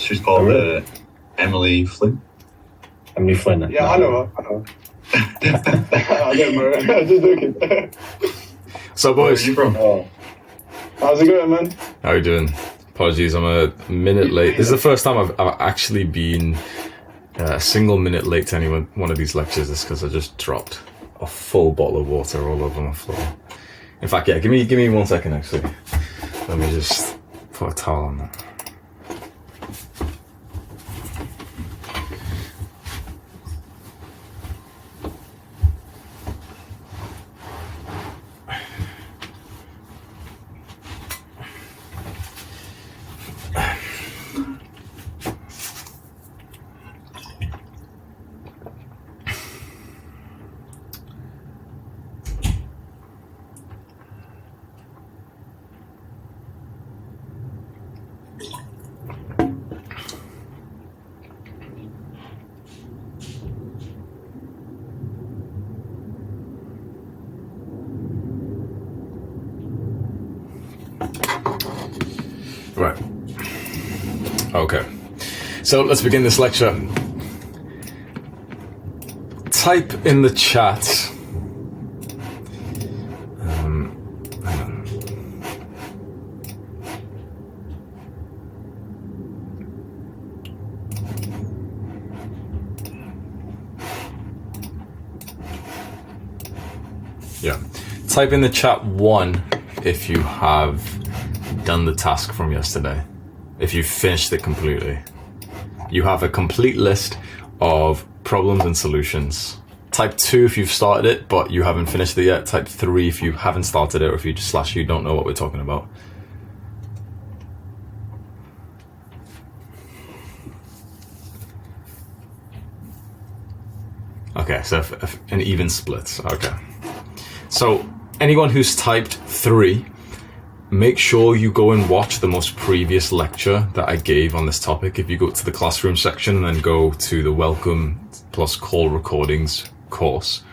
She's called Emily Flynn. Emily Flynn. Yeah, I know her. I don't know. I'm just joking. So, boys. Where's you from? Oh. How's it going, man? How are you doing? Apologies, I'm a minute late. This is the first time I've actually been a single minute late to any one of these lectures. Is because I just dropped a full bottle of water all over my floor. In fact, yeah, give me 1 second actually. Let me just put a towel on that. Right. Okay. So let's begin this lecture. Type in the chat. Hang on. Yeah. Type in the chat 1 if you have done the task from yesterday. If you've finished it completely. You have a complete list of problems and solutions. Type 2 if you've started it but you haven't finished it yet. Type 3 if you haven't started it or if you just you don't know what we're talking about. Okay, so an even split. Okay. So anyone who's typed 3, make sure you go and watch the most previous lecture that I gave on this topic. If you go to the classroom section and then go to the welcome plus call recordings course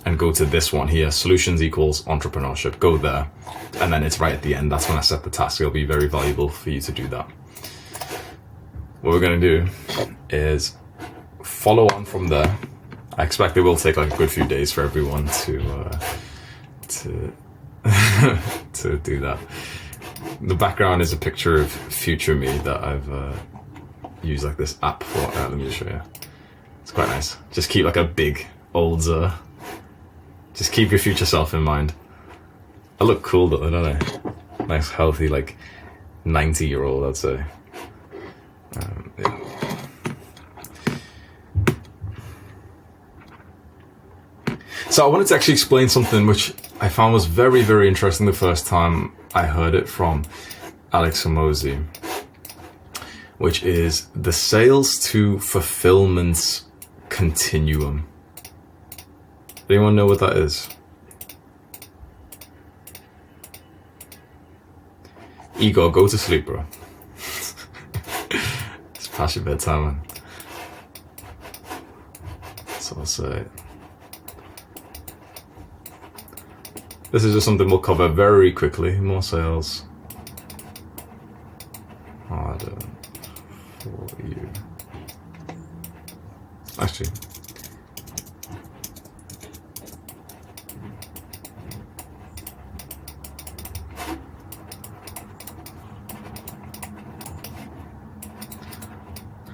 and go to this one here, solutions equals entrepreneurship, go there. And then it's right at the end. That's when I set the task. It'll be very valuable for you to do that. What we're going to do is follow on from there. I expect it will take like a good few days for everyone to do that. The background is a picture of future me that I've used like this app for. Let me just show you. It's quite nice. Just keep like a big old just keep your future self in mind. I look cool though, don't I? Nice healthy like 90-year-old, I'd say. Yeah. So I wanted to actually explain something which I found was very, very interesting the first time I heard it from Alex Hormozi, which is the sales to fulfillment continuum. Anyone know what that is? Igor, go to sleep, bro. It's past your bedtime, man. So I'll say. This is just something we'll cover very quickly. More sales. Harder for you. Actually.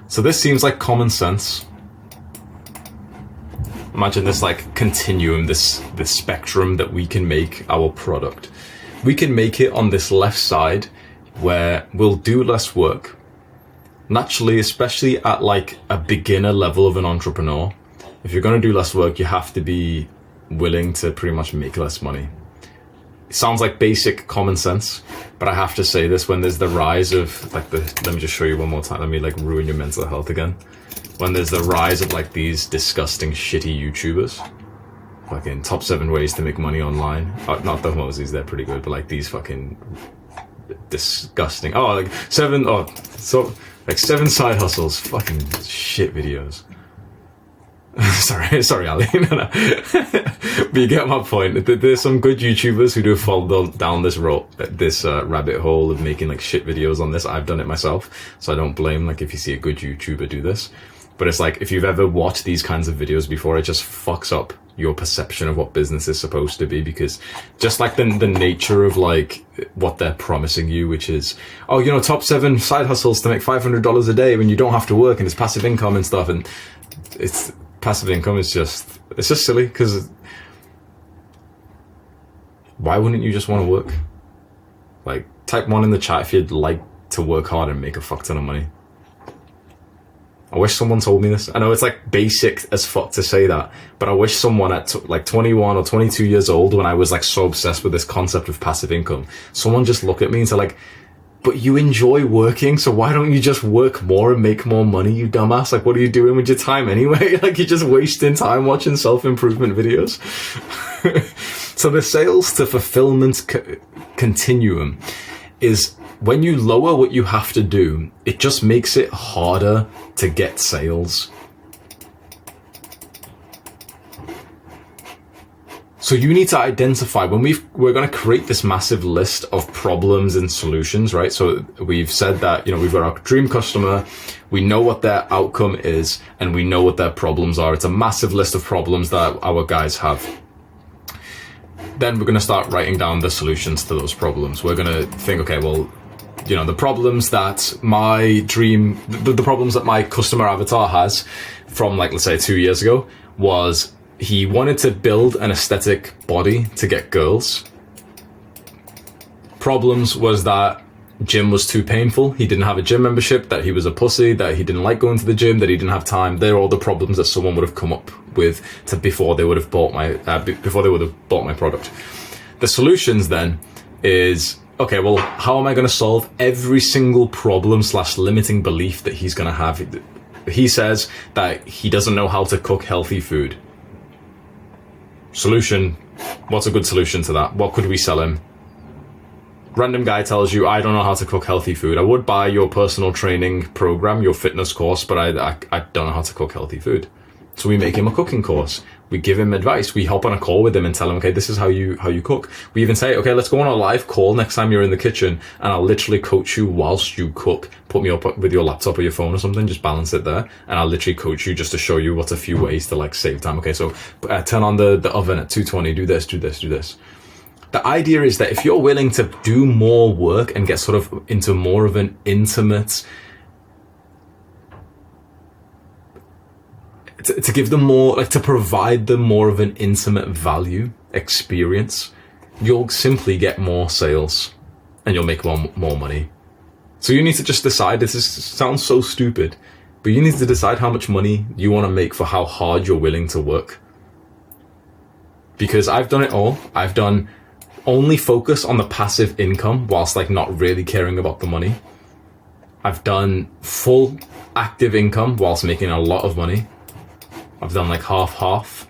So this seems like common sense. Imagine this like continuum, this spectrum that we can make our product. We can make it on this left side where we'll do less work. Naturally, especially at like a beginner level of an entrepreneur, if you're going to do less work, you have to be willing to pretty much make less money. It sounds like basic common sense, but I have to say this, when there's the rise of like let me just show you one more time. Let me like ruin your mental health again. When there's the rise of like these disgusting shitty YouTubers, fucking top 7 ways to make money online. Not the Moses, they're pretty good, but like these fucking disgusting. Like 7 side hustles, fucking shit videos. sorry, Ali. No. But you get my point. There's some good YouTubers who do fall down this rabbit hole of making like shit videos on this. I've done it myself, so I don't blame like if you see a good YouTuber do this. But it's like if you've ever watched these kinds of videos before, it just fucks up your perception of what business is supposed to be, because just like the nature of like what they're promising you, which is, oh, you know, top 7 side hustles to make $500 a day when you don't have to work and it's passive income and stuff, and it's passive income is just, it's just silly, because why wouldn't you just want to work? Like, type 1 in the chat if you'd like to work hard and make a fuck ton of money. I wish someone told me this. I know it's like basic as fuck to say that, but I wish someone at like 21 or 22 years old, when I was like so obsessed with this concept of passive income, someone just look at me and say like, but you enjoy working, so why don't you just work more and make more money, you dumbass? Like, what are you doing with your time anyway? Like, you're just wasting time watching self-improvement videos. So the sales to fulfillment continuum is, when you lower what you have to do, it just makes it harder to get sales. So you need to identify, when we're going to create this massive list of problems and solutions, right? So we've said that, you know, we've got our dream customer, we know what their outcome is, and we know what their problems are. It's a massive list of problems that our guys have. Then we're going to start writing down the solutions to those problems. We're going to think, okay, well, you know, the problems that my the problems that my customer avatar has from, like, let's say 2 years ago, was he wanted to build an aesthetic body to get girls. Problems was that gym was too painful, he didn't have a gym membership, that he was a pussy, that he didn't like going to the gym, that he didn't have time. They're all the problems that someone would have come up with before they would have bought my product. The solutions then is, okay, well, how am I going to solve every single problem / limiting belief that he's going to have? He says that he doesn't know how to cook healthy food. Solution, what's a good solution to that? What could we sell him? Random guy tells you, I don't know how to cook healthy food. I would buy your personal training program, your fitness course, but I don't know how to cook healthy food. So we make him a cooking course. We give him advice. We hop on a call with him and tell him, okay, this is how you cook. We even say, okay, let's go on a live call next time you're in the kitchen, and I'll literally coach you whilst you cook. Put me up with your laptop or your phone or something, just balance it there, and I'll literally coach you just to show you what's a few ways to like save time. Okay, so turn on the oven at 220, do this, do this, do this. The idea is that if you're willing to do more work and get sort of into more of an intimate, to give them more, like to provide them more of an intimate value experience, you'll simply get more sales and you'll make more money. So you need to just decide, sounds so stupid, but you need to decide how much money you want to make for how hard you're willing to work. Because I've done it all. I've done only focus on the passive income whilst like not really caring about the money. I've done full active income whilst making a lot of money. I've done like half.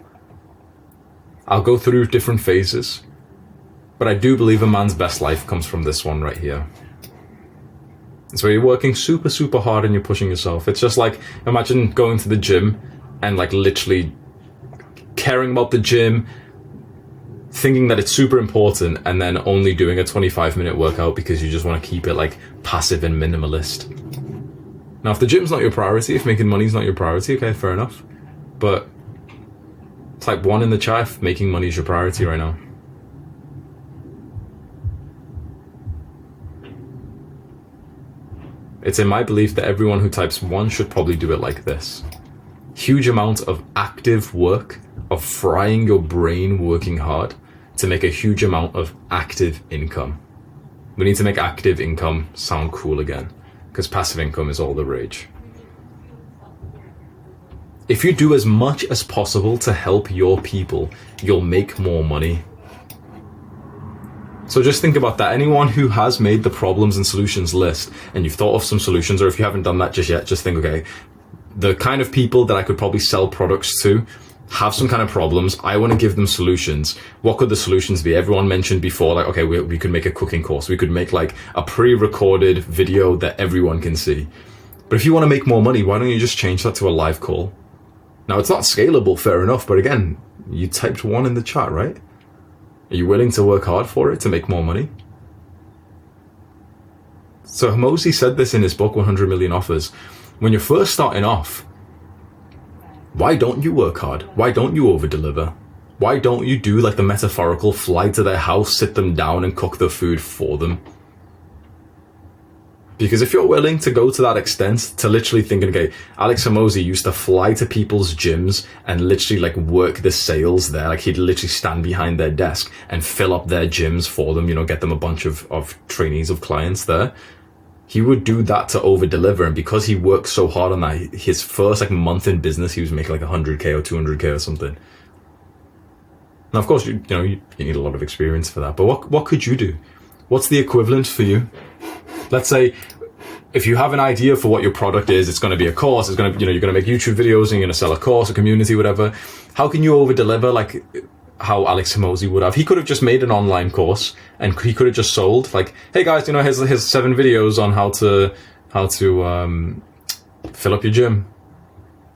I'll go through different phases, but I do believe a man's best life comes from this one right here. It's where you're working super, super hard and you're pushing yourself. It's just like, imagine going to the gym and like literally caring about the gym, thinking that it's super important, and then only doing a 25-minute workout because you just want to keep it like passive and minimalist. Now, if the gym's not your priority, if making money's not your priority, okay, fair enough. But type 1 in the chat if making money is your priority right now. It's in my belief that everyone who types 1 should probably do it like this. Huge amount of active work, of frying your brain working hard to make a huge amount of active income. We need to make active income sound cool again, because passive income is all the rage. If you do as much as possible to help your people, you'll make more money. So just think about that. Anyone who has made the problems and solutions list, and you've thought of some solutions, or if you haven't done that just yet, just think, okay, the kind of people that I could probably sell products to have some kind of problems. I want to give them solutions. What could the solutions be? Everyone mentioned before, like, okay, we could make a cooking course. We could make like a pre-recorded video that everyone can see. But if you want to make more money, why don't you just change that to a live call? Now, it's not scalable, fair enough, but again, you typed 1 in the chat, right? Are you willing to work hard for it to make more money? So Hormozi said this in his book, 100 Million Offers. When you're first starting off, why don't you work hard? Why don't you over-deliver? Why don't you do like the metaphorical fly to their house, sit them down and cook the food for them? Because if you're willing to go to that extent, to literally thinking, okay, Alex Hormozi used to fly to people's gyms and literally like work the sales there. Like he'd literally stand behind their desk and fill up their gyms for them, you know, get them a bunch of trainees of clients there. He would do that to over deliver. And because he worked so hard on that, his first like month in business, he was making like 100K or 200K or something. Now, of course, you need a lot of experience for that. But what could you do? What's the equivalent for you? Let's say if you have an idea for what your product is, it's going to be a course, it's going to, you're going to make YouTube videos and you're going to sell a course, a community, whatever. How can you over deliver like how Alex Hormozi would have? He could have just made an online course and he could have just sold like, hey guys, here's 7 videos on how to fill up your gym.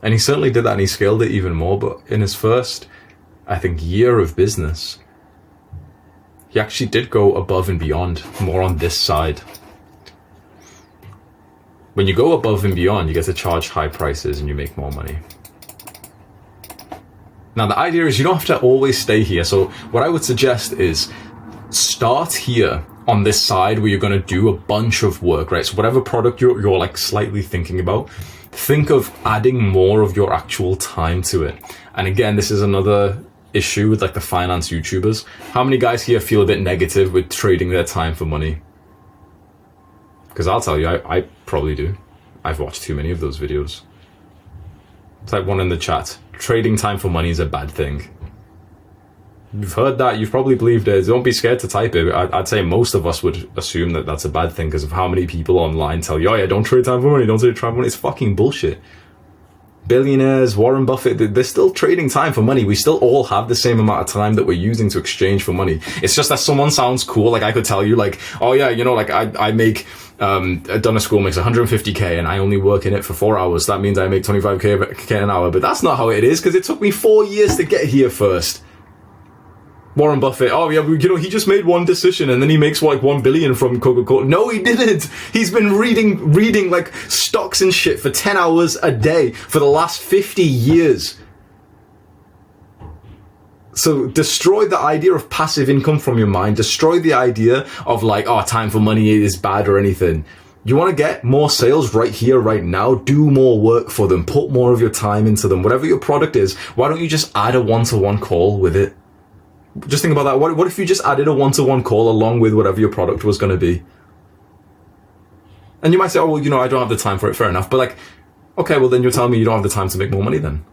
And he certainly did that and he scaled it even more. But in his first, I think, year of business, he actually did go above and beyond, more on this side. When you go above and beyond, you get to charge high prices and you make more money. Now, the idea is you don't have to always stay here. So what I would suggest is start here on this side where you're going to do a bunch of work, right? So whatever product you're like slightly thinking about, think of adding more of your actual time to it. And again, this is another issue with like the finance YouTubers. How many guys here feel a bit negative with trading their time for money? Because I'll tell you, I probably do. I've watched too many of those videos. Type 1 in the chat. Trading time for money is a bad thing. You've heard that. You've probably believed it. Don't be scared to type it. I'd say most of us would assume that that's a bad thing because of how many people online tell you, oh yeah, don't trade time for money, don't trade time for money. It's fucking bullshit. Billionaires, Warren Buffett, they're still trading time for money. We still all have the same amount of time that we're using to exchange for money. It's just that someone sounds cool. Like I could tell you like, oh yeah, like I make, Adonis School makes 150K and I only work in it for 4 hours. That means I make 25K an hour. But that's not how it is because it took me 4 years to get here first. Warren Buffett, oh yeah, he just made one decision and then he makes like 1 billion from Coca-Cola. No, he didn't. He's been reading like stocks and shit for 10 hours a day for the last 50 years. So destroy the idea of passive income from your mind. Destroy the idea of like, oh, time for money is bad or anything. You want to get more sales right here, right now, do more work for them. Put more of your time into them. Whatever your product is, why don't you just add a one-to-one call with it? Just think about that. What if you just added a one-to-one call along with whatever your product was going to be? And you might say, oh, well, I don't have the time for it. Fair enough. But like, okay, well, then you're telling me you don't have the time to make more money then.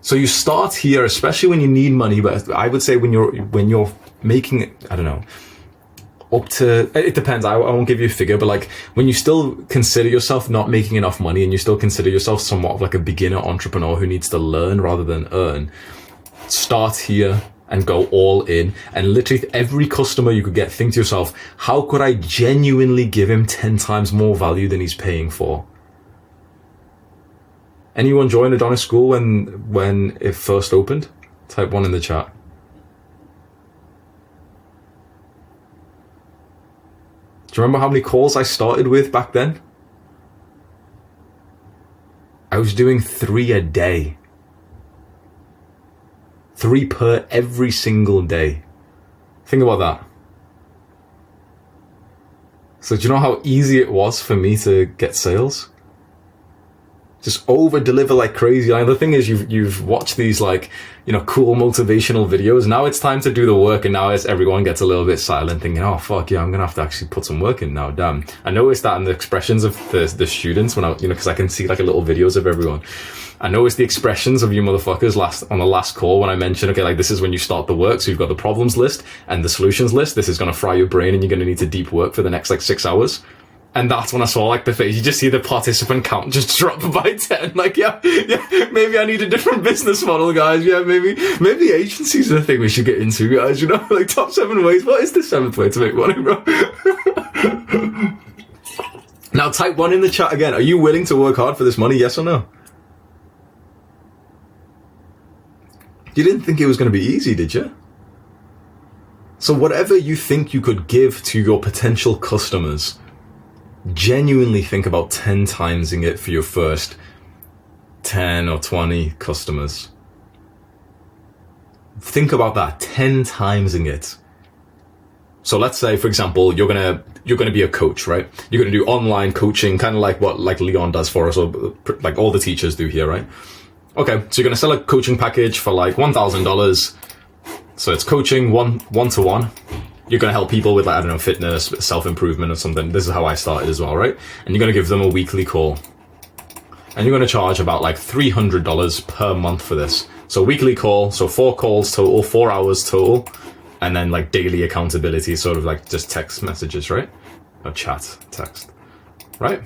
So you start here, especially when you need money. But I would say when you're making it, I don't know, up to, it depends. I won't give you a figure, but like when you still consider yourself not making enough money and you still consider yourself somewhat of like a beginner entrepreneur who needs to learn rather than earn, start here and go all in. And literally every customer you could get, think to yourself, how could I genuinely give him 10 times more value than he's paying for? Anyone join Adonis School when it first opened? Type 1 in the chat. Do you remember how many calls I started with back then? I was doing 3 a day. 3 per every single day. Think about that. So do you know how easy it was for me to get sales? Just over deliver like crazy. And the thing is, you've watched these like, cool motivational videos. Now it's time to do the work. And now everyone gets a little bit silent thinking, oh fuck yeah, I'm going to have to actually put some work in now. Damn. I noticed that in the expressions of the students when cause I can see like a little videos of everyone. I noticed the expressions of you motherfuckers on the last call when I mentioned, okay, like this is when you start the work. So you've got the problems list and the solutions list. This is going to fry your brain and you're going to need to deep work for the next like 6 hours. And that's when I saw like the face. You just see the participant count just drop by 10. Like, yeah, maybe I need a different business model, guys. Yeah, maybe agencies are the thing we should get into, guys. Like top 7 ways. What is the 7th way to make money, bro? Now type 1 in the chat again. Are you willing to work hard for this money? Yes or no? You didn't think it was going to be easy, did you? So whatever you think you could give to your potential customers, genuinely think about 10 timesing it for your first 10 or 20 customers. Think about that, 10 timesing it. So let's say, for example, you're gonna be a coach, right? You're gonna do online coaching, kind of like what Leon does for us, or like all the teachers do here, right? Okay, so you're gonna sell a coaching package for like $1,000. So it's coaching one-to-one. You're gonna help people with, like, I don't know, fitness, self-improvement or something. This is how I started as well, right? And you're gonna give them a weekly call. And you're gonna charge about like $300 per month for this. So weekly call, so 4 calls total, 4 hours total. And then like daily accountability, sort of like just text messages, right? Or chat, text, right?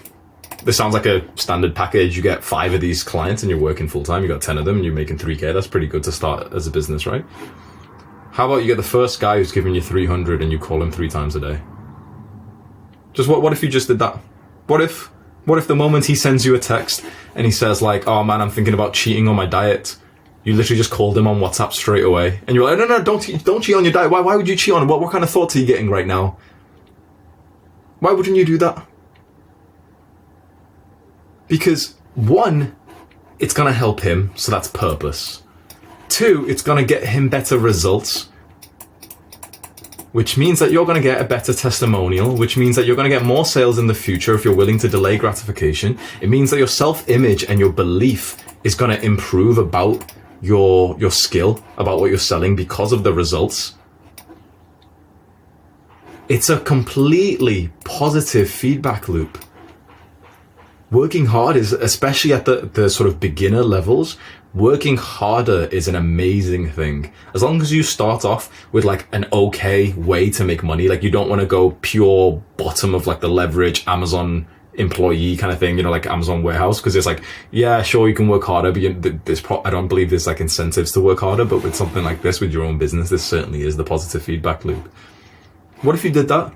This sounds like a standard package. You get 5 of these clients and you're working full time. You got 10 of them and you're making 3K. That's pretty good to start as a business, right? How about you get the first guy who's giving you 300 and you call him 3 times a day? Just what if you just did that? What if the moment he sends you a text and he says like, oh man, I'm thinking about cheating on my diet, you literally just called him on WhatsApp straight away and you're like, no, don't cheat on your diet. Why would you cheat on it? What kind of thoughts are you getting right now? Why wouldn't you do that? Because 1, it's going to help him, so that's purpose. 2, it's going to get him better results, which means that you're going to get a better testimonial, which means that you're going to get more sales in the future if you're willing to delay gratification. It means that your self-image and your belief is going to improve about your skill, about what you're selling because of the results. It's a completely positive feedback loop. Working hard is, especially at the sort of beginner levels, working harder is an amazing thing. As long as you start off with like an okay way to make money, like you don't want to go pure bottom of like the leverage Amazon employee kind of thing, you know, like Amazon warehouse, because it's like, yeah, sure, you can work harder, but I don't believe there's like incentives to work harder. But with something like this, with your own business, this certainly is the positive feedback loop. What if you did that?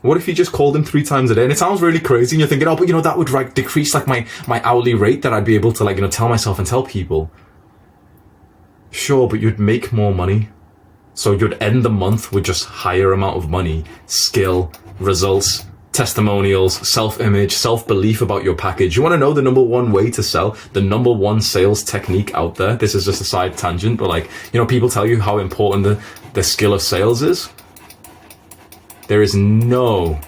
What if you just called him 3 times a day? And it sounds really crazy, and you're thinking, oh, but you know, that would like decrease like my hourly rate that I'd be able to, like, you know, tell myself and tell people. Sure, but you'd make more money. So you'd end the month with just higher amount of money, skill, results, testimonials, self-image, self-belief about your package. You want to know the number 1 way to sell, the number 1 sales technique out there? This is just a side tangent, but like, you know, people tell you how important the skill of sales is. There is no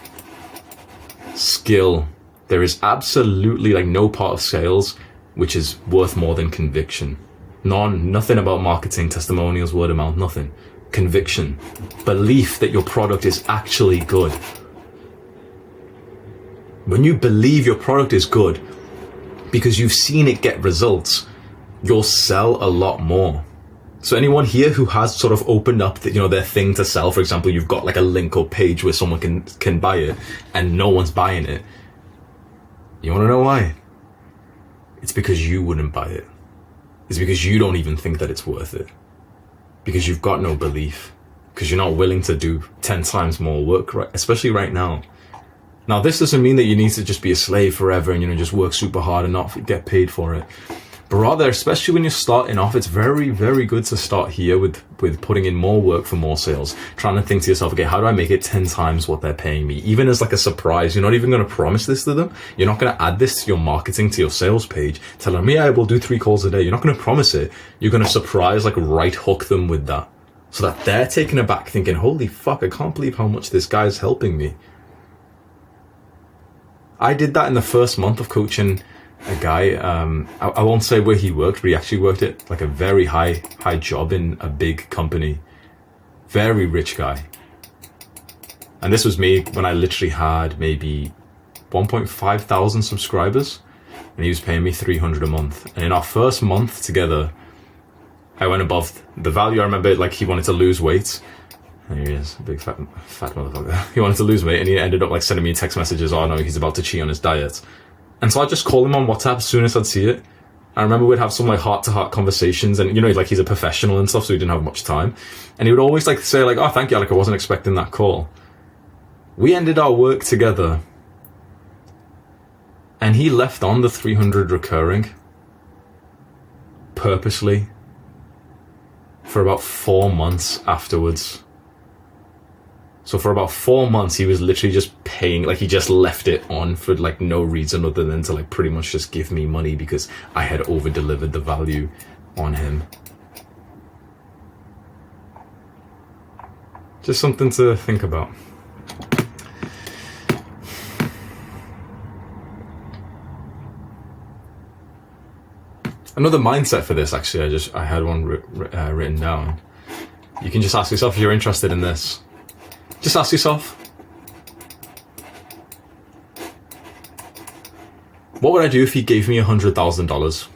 skill, there is absolutely like no part of sales which is worth more than conviction. Nothing about marketing, testimonials, word of mouth, nothing. Conviction, belief that your product is actually good. When you believe your product is good because you've seen it get results, you'll sell a lot more. So anyone here who has sort of opened up their thing to sell, for example, you've got like a link or page where someone can buy it and no one's buying it. You want to know why? It's because you wouldn't buy it. It's because you don't even think that it's worth it. Because you've got no belief. Because you're not willing to do 10 times more work, right? Especially right now. Now, this doesn't mean that you need to just be a slave forever and, just work super hard and not get paid for it. But rather, especially when you're starting off, it's very, very good to start here with putting in more work for more sales. Trying to think to yourself, okay, how do I make it 10 times what they're paying me? Even as like a surprise. You're not even going to promise this to them. You're not going to add this to your marketing, to your sales page. Tell them, yeah, I will do 3 calls a day. You're not going to promise it. You're going to surprise, like right hook them with that. So that they're taken aback thinking, holy fuck, I can't believe how much this guy's helping me. I did that in the first month of coaching a guy. I won't say where he worked, but he actually worked at like a very high job in a big company. Very rich guy. And this was me when I literally had maybe 1.5 thousand subscribers, and he was paying me 300 a month. And in our first month together, I went above the value. I remember like he wanted to lose weight. There he is, a big fat motherfucker. He wanted to lose weight, and he ended up like sending me text messages, oh no, he's about to cheat on his diet. And so I just call him on WhatsApp as soon as I'd see it. I remember we'd have some like heart-to-heart conversations, and like he's a professional and stuff, so he didn't have much time. And he would always like say like, oh, thank you, like I wasn't expecting that call. We ended our work together And he left on the 300 recurring purposely for about 4 months afterwards. So for about 4 months, he was literally just paying, like he just left it on for like no reason other than to like pretty much just give me money because I had over delivered the value on him. Just something to think about. Another mindset for this, actually, I had one written down. You can just ask yourself if you're interested in this. Just ask yourself, what would I do if he gave me $100,000?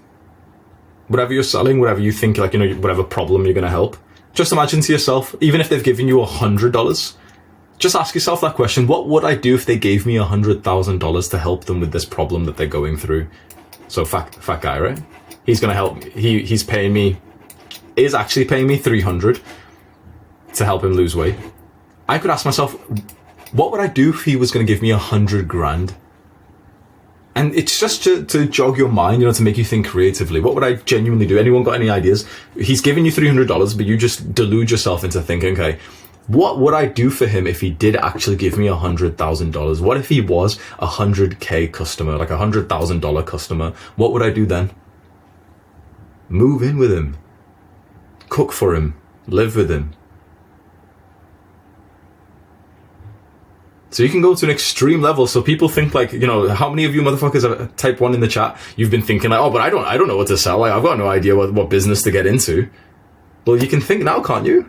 Whatever you're selling, whatever you think, like, you know, whatever problem you're going to help, just imagine to yourself, even if they've given you $100, just ask yourself that question. What would I do if they gave me $100,000 to help them with this problem that they're going through? So fat guy, right? He's going to help. He's paying me, is actually paying me 300 to help him lose weight. I could ask myself, what would I do if he was going to give me 100 grand? And it's just to jog your mind, you know, to make you think creatively. What would I genuinely do? Anyone got any ideas? He's giving you $300, but you just delude yourself into thinking, okay, what would I do for him if he did actually give me $100,000? What if he was a 100K customer, like a $100,000 customer? What would I do then? Move in with him. Cook for him. Live with him. So you can go to an extreme level. So people think like, you know, how many of you motherfuckers have type 1 in the chat? You've been thinking like, oh, but I don't know what to sell. Like, I've got no idea what business to get into. Well, you can think now, can't you?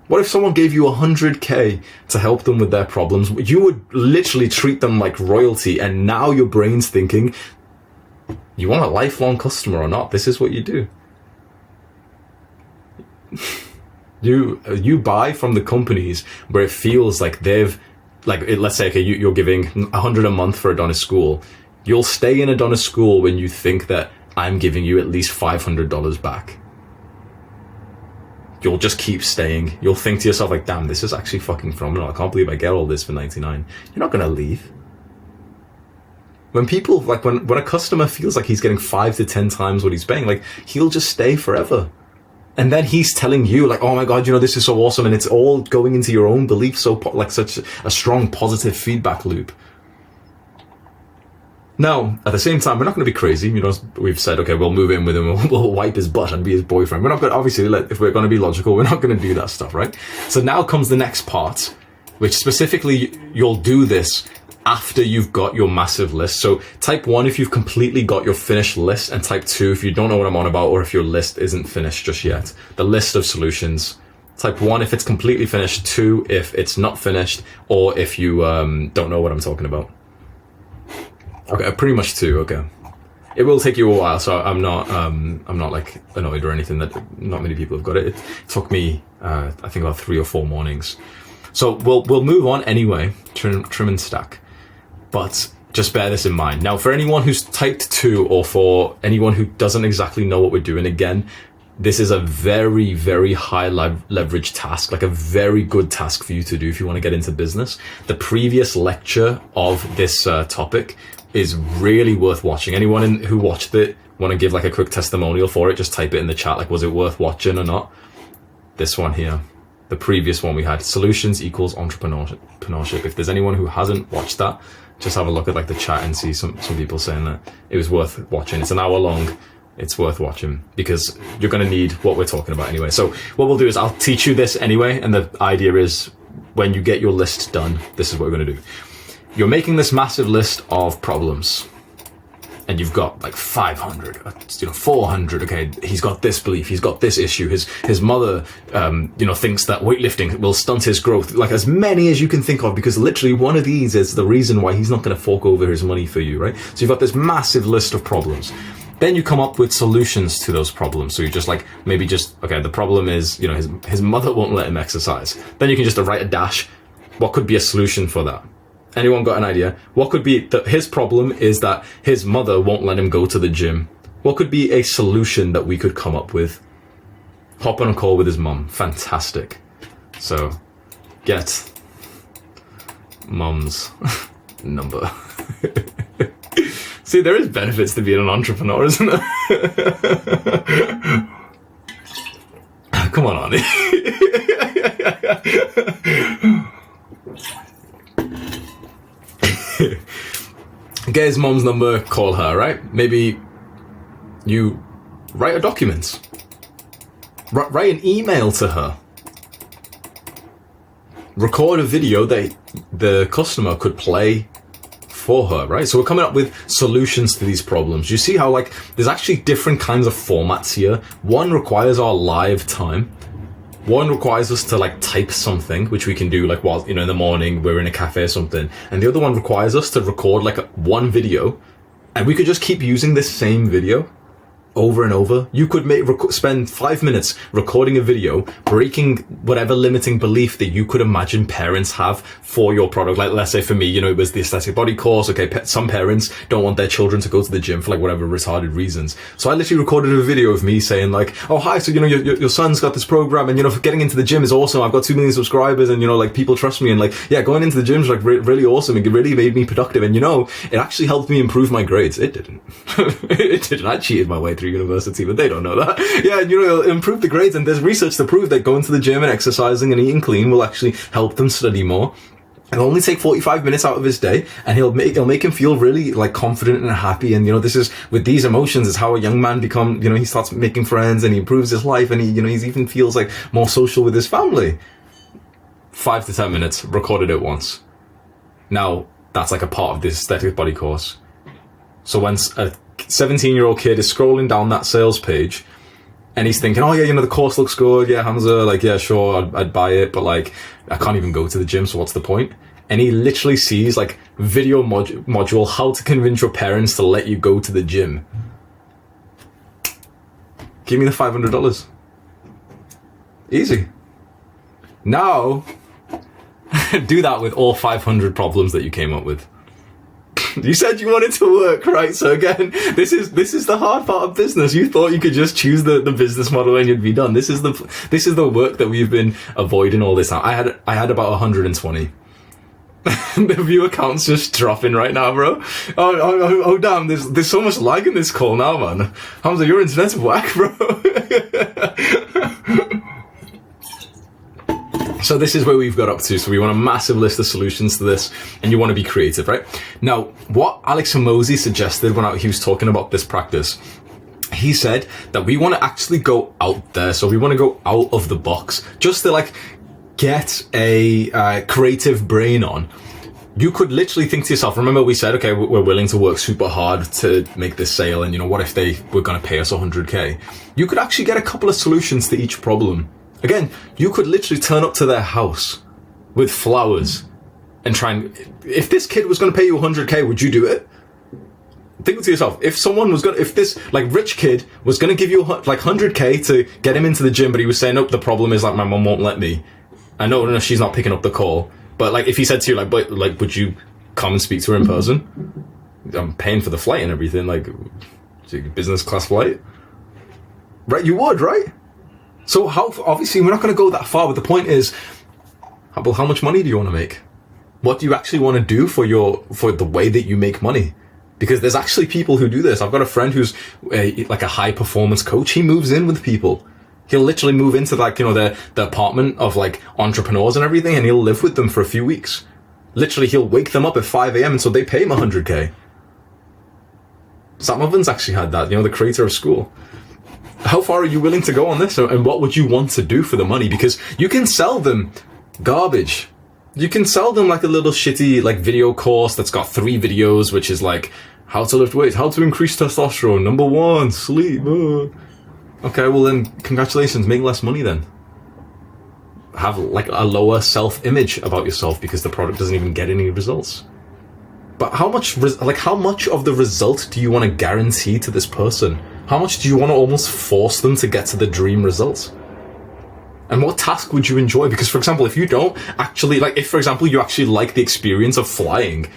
What if someone gave you 100K to help them with their problems? You would literally treat them like royalty. And now your brain's thinking, you want a lifelong customer or not? This is what you do. You buy from the companies where it feels like they've, like, let's say, okay, you're giving 100 a month for Adonis School. You'll stay in Adonis School when you think that I'm giving you at least $500 back. You'll just keep staying. You'll think to yourself like, damn, this is actually fucking phenomenal. I can't believe I get all this for 99. You're not going to leave. When people, like when a customer feels like he's getting 5 to 10 times what he's paying, like he'll just stay forever. And then he's telling you like, oh my God, you know, this is so awesome. And it's all going into your own belief. So like such a strong positive feedback loop. Now, at the same time, we're not going to be crazy. You know, we've said, okay, we'll move in with him. We'll wipe his butt and be his boyfriend. We're not going to, obviously, if we're going to be logical, we're not going to do that stuff, right? So now comes the next part, which specifically you'll do this after you've got your massive list. So type 1 if you've completely got your finished list, and type 2 if you don't know what I'm on about or if your list isn't finished just yet. The list of solutions. Type 1 if it's completely finished, 2 if it's not finished, or if you don't know what I'm talking about. Okay, pretty much 2, okay. It will take you a while, so I'm not like annoyed or anything that not many people have got it. It took me I think about 3 or 4 mornings. So we'll move on anyway, trim and stack. But just bear this in mind. Now, for anyone who's typed 2, or for anyone who doesn't exactly know what we're doing, again, this is a very, very high leverage task, like a very good task for you to do if you want to get into business. The previous lecture of this topic is really worth watching. Anyone who watched it want to give like a quick testimonial for it, just type it in the chat, like, was it worth watching or not? This one here. The previous one we had, solutions equals entrepreneurship. If there's anyone who hasn't watched that, just have a look at like the chat and see some people saying that it was worth watching. It's an hour long. It's worth watching because you're going to need what we're talking about anyway. So what we'll do is I'll teach you this anyway. And the idea is when you get your list done, this is what we're going to do. You're making this massive list of problems. And you've got like 500, 400. Okay, he's got this belief, he's got this issue. His mother, thinks that weightlifting will stunt his growth. Like as many as you can think of, because literally one of these is the reason why he's not going to fork over his money for you, right? So you've got this massive list of problems. Then you come up with solutions to those problems. So you just like okay, the problem is his mother won't let him exercise. Then you can just write a dash. What could be a solution for that? Anyone got an idea? What could be his problem is that his mother won't let him go to the gym. What could be a solution that we could come up with? Hop on a call with his mom. Fantastic. So get mom's number. See, there is benefits to being an entrepreneur, isn't there? Come on, Arnie. Get his mom's number, call her, right? Maybe you write a document. Write an email to her. Record a video that the customer could play for her, right? So we're coming up with solutions to these problems. You see how, like, there's actually different kinds of formats here. One requires our live time. One requires us to, like, type something, which we can do, like, while, you know, in the morning, we're in a cafe or something. And the other one requires us to record, like, one video. And we could just keep using this same video over and over. You could spend 5 minutes recording a video, breaking whatever limiting belief that you could imagine parents have for your product. Like, let's say for me, you know, it was the aesthetic body course. Okay, some parents don't want their children to go to the gym for, like, whatever retarded reasons. So I literally recorded a video of me saying, like, oh, hi, so, you know, your son's got this program, and, you know, getting into the gym is awesome. I've got 2 million subscribers, and, you know, like, people trust me, and, like, yeah, going into the gym is, like, really awesome. It really made me productive, and, you know, it actually helped me improve my grades. It didn't. It didn't. I cheated my way through university, but they don't know that. Yeah, and, you know, it'll improve the grades, and there's research to prove that going to the gym and exercising and eating clean will actually help them study more. It'll only take 45 minutes out of his day, and it'll make him feel really, like, confident and happy. And, you know, this is, with these emotions, is how a young man you know, he starts making friends, and he improves his life, and he, you know, he even feels, like, more social with his family. 5 to 10 minutes, recorded it once. Now, that's like a part of this aesthetic body course. So when a 17-year-old kid is scrolling down that sales page, and he's thinking, oh yeah, you know, the course looks good, yeah, Hamza, like, yeah, sure, I'd buy it, but, like, I can't even go to the gym, so what's the point? And he literally sees, like, video module, how to convince your parents to let you go to the gym. Give me the $500. Easy. Now, do that with all 500 problems that you came up with. You said you wanted to work, right? So again, this is the hard part of business. You thought you could just choose the business model and you'd be done. This is the work that we've been avoiding all this time. I had about 120. The viewer count's just dropping right now, bro. Oh damn, there's so much lag in this call now, man. Hamza, your internet's whack, bro. So this is where we've got up to. So we want a massive list of solutions to this, and you want to be creative, right? Now, what Alex Hormozi suggested when he was talking about this practice, he said that we want to actually go out there. So we want to go out of the box, just to, like, get a creative brain on. You could literally think to yourself, remember we said, okay, we're willing to work super hard to make this sale, and, you know, what if they were going to pay us 100K? You could actually get a couple of solutions to each problem. Again, you could literally turn up to their house with flowers and try and... If this kid was going to pay you 100K, would you do it? Think to yourself, if this, like, rich kid was going to give you, like, 100K to get him into the gym, but he was saying, nope, the problem is, like, my mom won't let me. I know she's not picking up the call. But, like, if he said to you, like, but, like, would you come and speak to her in person? I'm paying for the flight and everything, like, business class flight. Right, you would, right? So obviously we're not going to go that far, but the point is, how much money do you want to make? What do you actually want to do for the way that you make money? Because there's actually people who do this. I've got a friend who's like a high performance coach. He moves in with people. He'll literally move into, like, you know, the apartment of, like, entrepreneurs and everything, and he'll live with them for a few weeks. Literally, he'll wake them up at 5 a.m. and so they pay him 100K. Sam Ovens actually had that, you know, the creator of School. How far are you willing to go on this, and what would you want to do for the money? Because you can sell them garbage. You can sell them, like, a little shitty, like, video course that's got 3 videos, which is like how to lift weights, how to increase testosterone, number 1, sleep. Okay, well then, congratulations, make less money then. Have, like, a lower self-image about yourself because the product doesn't even get any results. But how much of the result do you want to guarantee to this person? How much do you want to almost force them to get to the dream results? And what task would you enjoy? Because, for example, if you don't actually, like, if, for example, you actually like the experience of flying,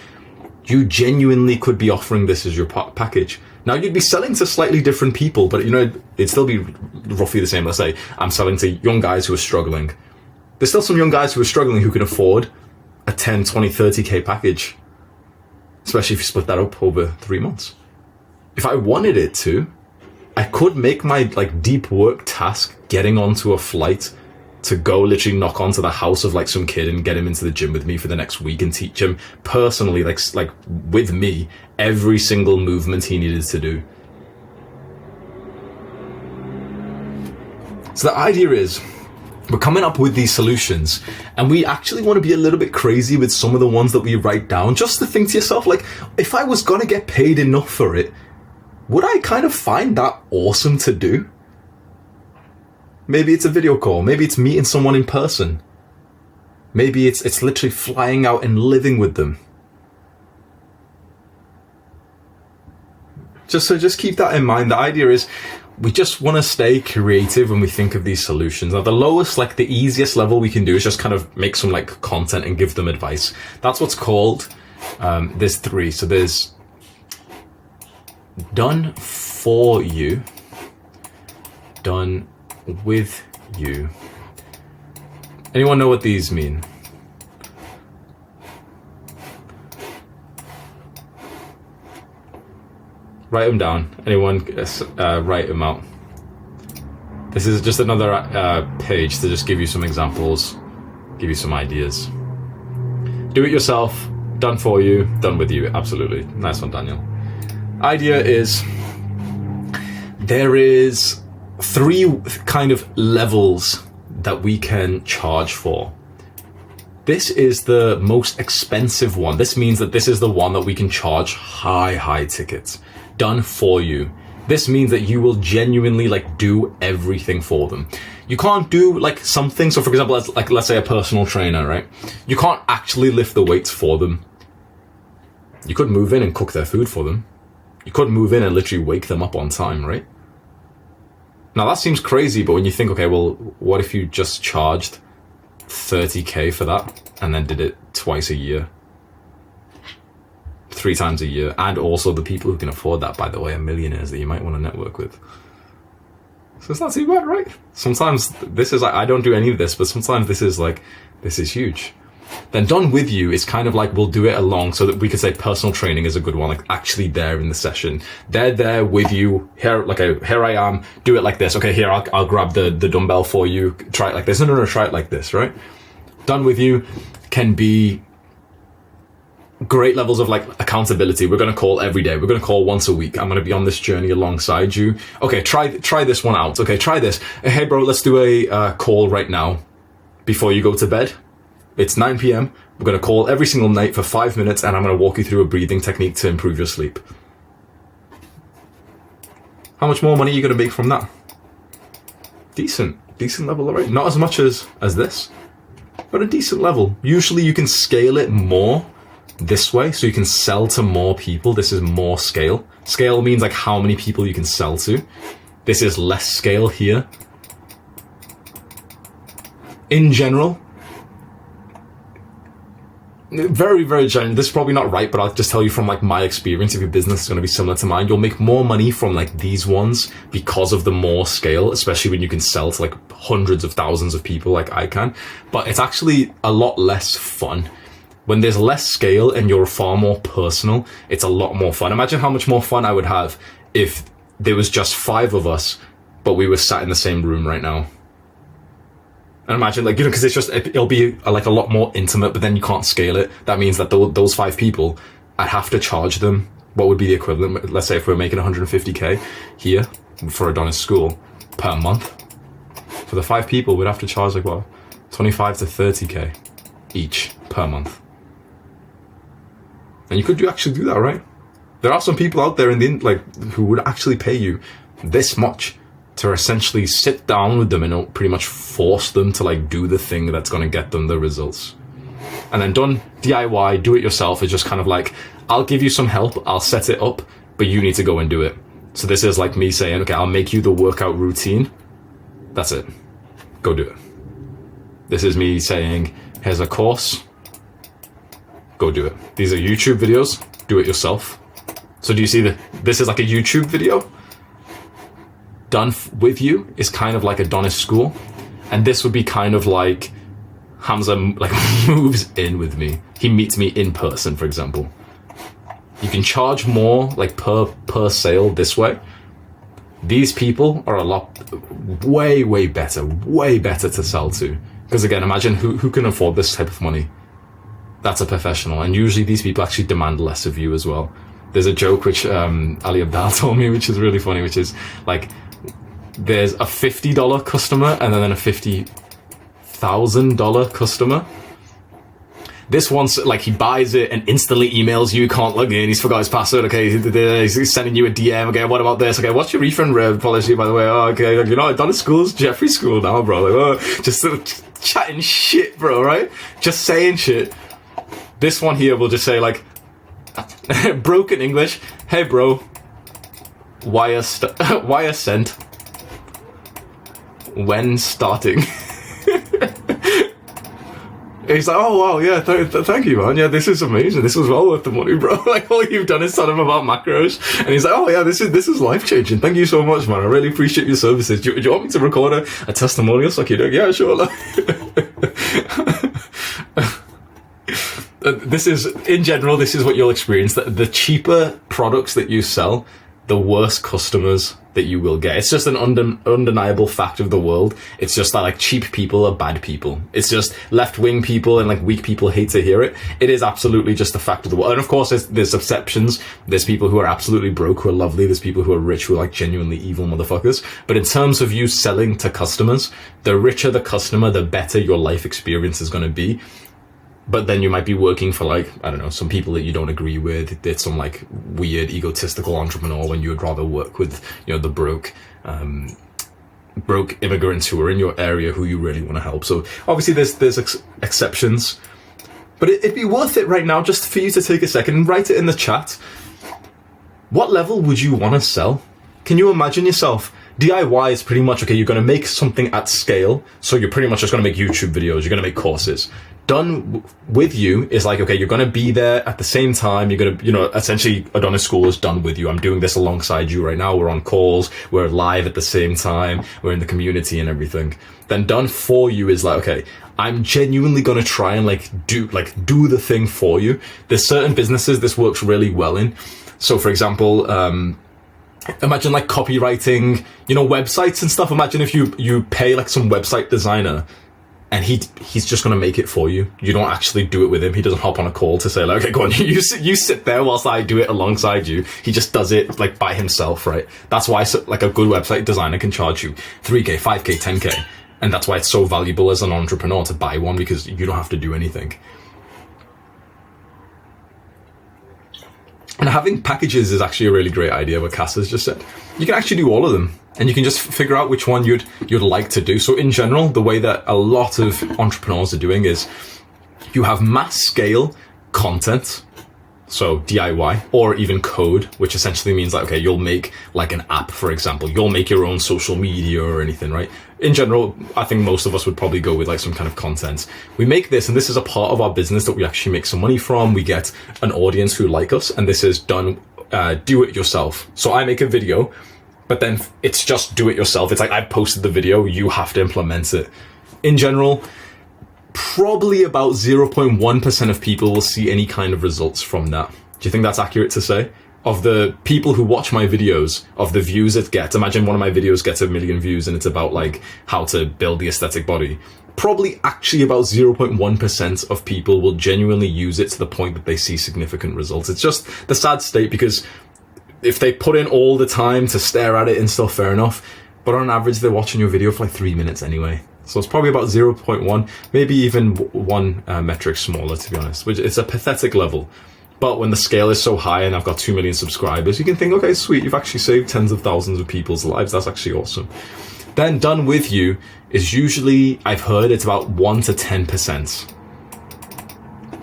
you genuinely could be offering this as your package. Now, you'd be selling to slightly different people, but, you know, it'd still be roughly the same. Let's say I'm selling to young guys who are struggling. There's still some young guys who are struggling who can afford a 10, 20, 30K package. Especially if you split that up over 3 months. if I wanted it to, I could make my like deep work task getting onto a flight to go literally knock onto the house of like some kid and get him into the gym with me for the next week and teach him personally, like with me, every single movement he needed to do. So the idea is we're coming up with these solutions, and we actually want to be a little bit crazy with some of the ones that we write down, just to think to yourself, like, if I was going to get paid enough for it, would I kind of find that awesome to do? Maybe it's a video call. Maybe it's meeting someone in person. Maybe it's literally flying out and living with them. Just keep that in mind. The idea is we just want to stay creative when we think of these solutions. Now, the lowest, like the easiest level we can do is just kind of make some like content and give them advice. That's what's called, there's 3. So there's done for you, done with you. Anyone know what these mean? Write them down. Anyone write them out. This is just another page to just give you some examples, give you some ideas. Do it yourself, done for you, done with you. Absolutely. Nice one, Daniel. Idea is there is 3 kind of levels that we can charge for. This is the most expensive one. This means that this is the one that we can charge high tickets. Done for you. This means that you will genuinely like do everything for them. You can't do like something. So for example, let's say a personal trainer, right? You can't actually lift the weights for them. You could move in and cook their food for them. You could move in and literally wake them up on time, right? Now that seems crazy, but when you think, okay, well, what if you just charged 30k for that and then did it twice a year? 3 times a year. And also the people who can afford that, by the way, are millionaires that you might want to network with. So it's not too bad, right? Sometimes this is like, I don't do any of this, but sometimes this is huge. Then done with you is kind of like we'll do it along, so that we could say personal training is a good one, like actually there in the session. They're there with you. Here I am, do it like this. Okay, here, I'll grab the dumbbell for you. Try it like this. No, try it like this, right? Done with you can be great levels of like accountability. We're going to call every day. We're going to call once a week. I'm going to be on this journey alongside you. Okay, try this one out. Okay, try this. Hey bro, let's do a call right now before you go to bed. It's 9 p.m. We're going to call every single night for 5 minutes, and I'm going to walk you through a breathing technique to improve your sleep. How much more money are you going to make from that? Decent level, alright. Not as much as this, but a decent level. Usually you can scale it more this way, so you can sell to more people. This is more scale. Scale means like how many people you can sell to. This is less scale here. In general, very, very general. This is probably not right, but I'll just tell you from like my experience, if your business is going to be similar to mine, you'll make more money from like these ones because of the more scale, especially when you can sell to like hundreds of thousands of people like I can. But it's actually a lot less fun. When there's less scale and you're far more personal, it's a lot more fun. Imagine how much more fun I would have if there was just 5 of us, but we were sat in the same room right now. And imagine, like, you know, because it'll be like a lot more intimate, but then you can't scale it. That means that those 5 people, I'd have to charge them what would be the equivalent. Let's say if we're making 150k here for Adonis school per month, for the 5 people, we'd have to charge like what, 25 to 30k each per month. And you could actually do that, right? There are some people out there who would actually pay you this much to essentially sit down with them and pretty much force them to like do the thing that's going to get them the results. And then done DIY, do it yourself, is just kind of like, I'll give you some help, I'll set it up, but you need to go and do it. So this is like me saying, okay, I'll make you the workout routine. That's it. Go do it. This is me saying, here's a course. Go do it. These are YouTube videos. Do it yourself. So do you see that this is like a YouTube video? Done with you is kind of like Adonis school, and this would be kind of like Hamza like moves in with me. He meets me in person, for example. You can charge more like per sale this way. These people are a lot way better to sell to. Because again, imagine who can afford this type of money. That's a professional, and usually these people actually demand less of you as well. There's a joke which Ali Abdal told me, which is really funny, which is like, there's a $50 customer and then a $50,000 customer. This one's like, he buys it and instantly emails you, can't log in, he's forgot his password, okay, he's sending you a DM, okay, what about this, okay, what's your refund policy, by the way, oh, okay, you know, Adonis school's Jeffrey school now, bro, like, oh, just sort of chatting shit, bro, right? Just saying shit. This one here will just say like, broken English, hey bro, wire sent, when starting. He's like, oh wow, yeah, thank you, man. Yeah, this is amazing. This was well worth the money, bro. Like, all you've done is tell him about macros, and he's like, oh yeah, this is life changing. Thank you so much, man. I really appreciate your services. Do you want me to record a testimonial? So yeah, sure. This is, in general, this is what you'll experience. The cheaper products that you sell, the worse customers that you will get. It's just an undeniable fact of the world. It's just that like cheap people are bad people. It's just left-wing people and like weak people hate to hear it. It is absolutely just a fact of the world. And of course, there's exceptions. There's people who are absolutely broke who are lovely. There's people who are rich who are like genuinely evil motherfuckers. But in terms of you selling to customers, the richer the customer, the better your life experience is going to be. But then you might be working for like, I don't know, some people that you don't agree with. It's some like weird egotistical entrepreneur when you would rather work with, you know, the broke immigrants who are in your area who you really want to help. So obviously there's exceptions, but it'd be worth it right now just for you to take a second and write it in the chat. What level would you want to sell? Can you imagine yourself? DIY is pretty much, okay, you're going to make something at scale. So you're pretty much just going to make YouTube videos. You're going to make courses. Done with you is like, okay, you're going to be there at the same time. You're going to, you know, essentially Adonis School is done with you. I'm doing this alongside you right now. We're on calls. We're live at the same time. We're in the community and everything. Then done for you is like, okay, I'm genuinely going to try and do the thing for you. There's certain businesses this works really well in. So for example, imagine like copywriting, you know, websites and stuff. Imagine if you pay like some website designer and he's just going to make it for you. You don't actually do it with him. He doesn't hop on a call to say like, okay, go on, you sit there whilst I do it alongside you. He just does it like by himself, right? That's why like a good website designer can charge you 3K, 5K, 10K. And that's why it's so valuable as an entrepreneur to buy one, because you don't have to do anything. And having packages is actually a really great idea, what Cass has just said. You can actually do all of them, and you can just figure out which one you'd like to do. So in general, the way that a lot of entrepreneurs are doing is you have mass scale content, so DIY, or even code, which essentially means like, okay, you'll make like an app, for example. You'll make your own social media or anything, right? In general, I think most of us would probably go with like some kind of content. We make this, and this is a part of our business that we actually make some money from. We get an audience who like us, and this is done, do it yourself. So I make a video, but then it's just do it yourself. It's like I posted the video, you have to implement it. In general, probably about 0.1% of people will see any kind of results from that. Do you think that's accurate to say? Of the people who watch my videos, of the views it gets, imagine one of my videos gets 1 million views and it's about like how to build the aesthetic body. Probably actually about 0.1% of people will genuinely use it to the point that they see significant results. It's just the sad state, because if they put in all the time to stare at it and stuff, fair enough. But on average, they're watching your video for like 3 minutes anyway. So it's probably about 0.1, maybe even one metric smaller, to be honest, which it's a pathetic level. But when the scale is so high and I've got 2 million subscribers, you can think, okay, sweet, you've actually saved tens of thousands of people's lives. That's actually awesome. Then done with you is usually, I've heard, it's about 1 to 10%.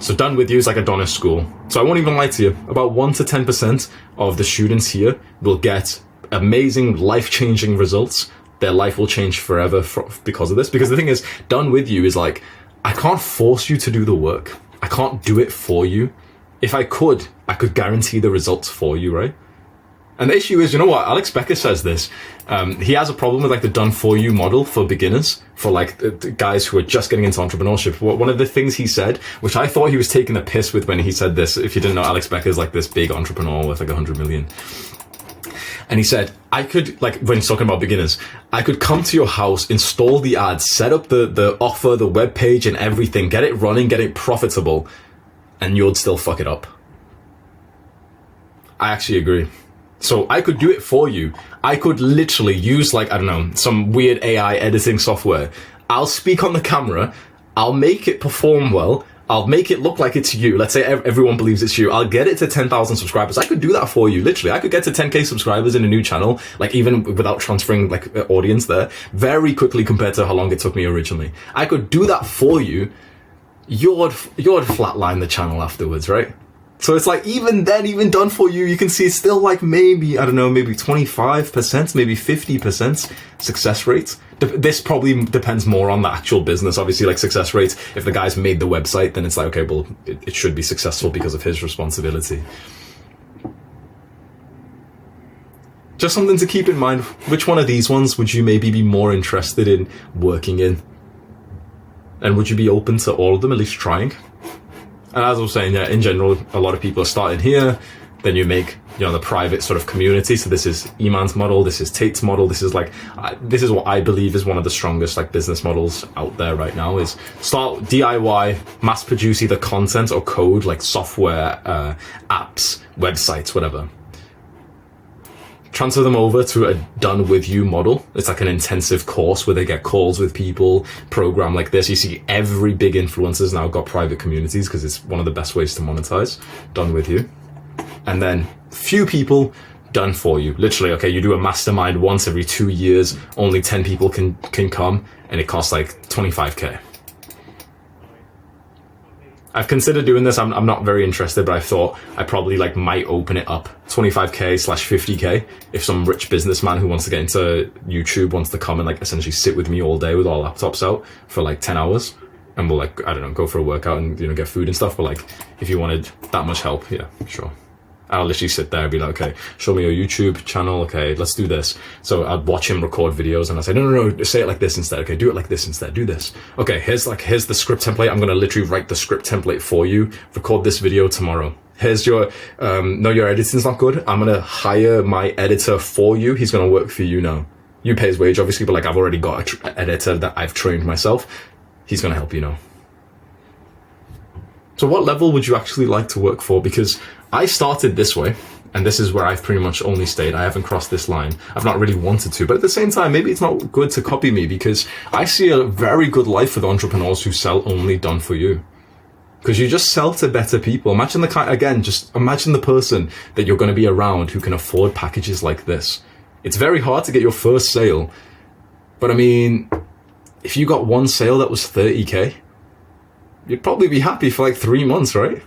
So done with you is like Adonis School. So I won't even lie to you. About 1 to 10% of the students here will get amazing, life-changing results. Their life will change forever because of this. Because the thing is, done with you is like, I can't force you to do the work. I can't do it for you. If I could guarantee the results for you, right? And the issue is, you know what? Alex Becker says this. He has a problem with like the done for you model for beginners, for like the guys who are just getting into entrepreneurship. One of the things he said, which I thought he was taking the piss with when he said this. If you didn't know, Alex Becker is like this big entrepreneur with like 100 million. And he said, I could, like, when he's talking about beginners, I could come to your house, install the ads, set up the offer, the web page and everything, get it running, get it profitable, and you'd still fuck it up. I actually agree. So I could do it for you. I could literally use, like, I don't know, some weird AI editing software. I'll speak on the camera. I'll make it perform well. I'll make it look like it's you. Let's say everyone believes it's you. I'll get it to 10,000 subscribers. I could do that for you. Literally, I could get to 10k subscribers in a new channel, like even without transferring like audience there, very quickly compared to how long it took me originally. I could do that for you. You'd flatline the channel afterwards, right? So it's like, even then, even done for you, you can see it's still like maybe, I don't know, maybe 25%, maybe 50% success rates. This probably depends more on the actual business. Obviously, like success rates, if the guy's made the website, then it's like, okay, well, it should be successful because of his responsibility. Just something to keep in mind. Which one of these ones would you maybe be more interested in working in? And would you be open to all of them, at least trying? And as I was saying, yeah, in general, a lot of people are starting here. Then you make, you know, the private sort of community. So this is Iman's model. This is Tate's model. This is like, this is what I believe is one of the strongest like business models out there right now. Is start DIY, mass produce either content or code, like software, apps, websites, whatever. Transfer them over to a done with you model. It's like an intensive course where they get calls with people, program like this. You see every big influencer's now got private communities because it's one of the best ways to monetize. Done with you. And then few people, done for you. Literally, okay, you do a mastermind once every 2 years, only 10 people can come, and it costs like 25k. I've considered doing this. I'm not very interested, but I thought I probably like might open it up 25k/50k if some rich businessman who wants to get into YouTube wants to come and like essentially sit with me all day with our laptops out for like 10 hours. And we'll like, I don't know, go for a workout and, you know, get food and stuff. But like, if you wanted that much help, yeah, sure. I'll literally sit there and be like, okay, show me your YouTube channel. Okay, let's do this. So I'd watch him record videos and I say, no, say it like this instead. Okay, do it like this instead. Do this. Okay, here's the script template. I'm going to literally write the script template for you. Record this video tomorrow. Here's your, no, your editing's not good. I'm going to hire my editor for you. He's going to work for you now. You pay his wage, obviously, but like I've already got an editor that I've trained myself. He's going to help you now. So what level would you actually like to work for? Because I started this way, and this is where I've pretty much only stayed. I haven't crossed this line. I've not really wanted to, but at the same time, maybe it's not good to copy me because I see a very good life with entrepreneurs who sell only done for you. Because you just sell to better people. Imagine just imagine the person that you're going to be around who can afford packages like this. It's very hard to get your first sale, but I mean, if you got one sale that was 30k, you'd probably be happy for like 3 months, right?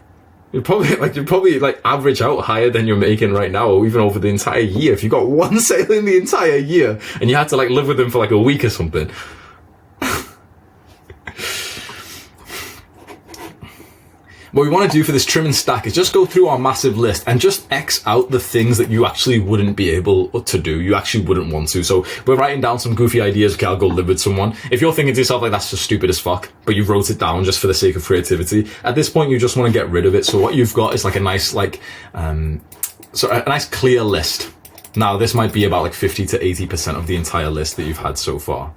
You'd probably average out higher than you're making right now, or even over the entire year. If you got one sale in the entire year and you had to like live with them for like a week or something. What we want to do for this trim and stack is just go through our massive list and just X out the things that you actually wouldn't be able to do, you actually wouldn't want to. So we're writing down some goofy ideas. Okay, I'll go live with someone. If you're thinking to yourself like that's just stupid as fuck, but you wrote it down just for the sake of creativity, at this point you just want to get rid of it. So what you've got is like a nice a nice clear list. Now this might be about like 50 to 80% of the entire list that you've had so far.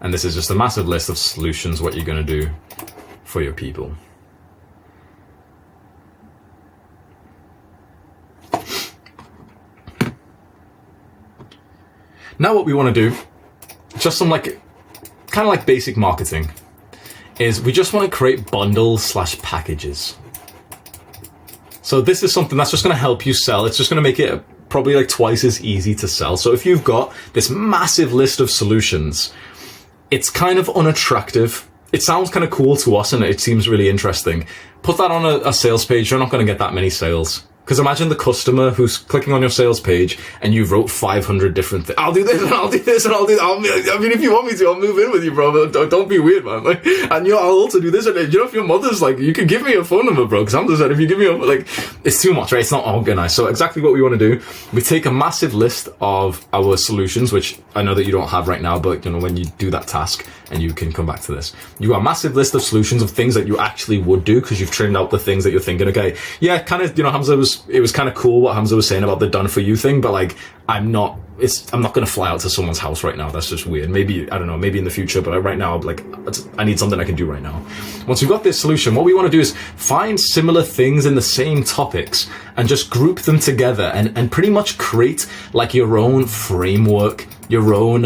And this is just a massive list of solutions, what you're going to do for your people. Now what we want to do, just some kind of like basic marketing, is we just want to create bundles/packages. So this is something that's just going to help you sell. It's just going to make it probably like twice as easy to sell. So if you've got this massive list of solutions, it's kind of unattractive. It sounds kind of cool to us and it seems really interesting. Put that on a sales page. You're not going to get that many sales. Because imagine the customer who's clicking on your sales page and you wrote 500 different things. I'll do this and I'll do this and I'll do that. I mean, if you want me to, I'll move in with you, bro. But don't be weird, man. Like, and I'll also do this. And if your mother's like, you can give me your phone number, bro. Because I'm just like, if you give me it's too much, right? It's not organized. So exactly what we want to do, we take a massive list of our solutions, which I know that you don't have right now, but when you do that task, and you can come back to this, you got a massive list of solutions of things that you actually would do because you've trimmed out the things that you're thinking, okay, yeah, kind of, it was kind of cool what Hamza was saying about the done for you thing, but like, I'm not going to fly out to someone's house right now. That's just weird. Maybe, I don't know, maybe in the future, but right now, like, I need something I can do right now. Once we've got this solution, what we want to do is find similar things in the same topics and just group them together and pretty much create like your own framework, your own,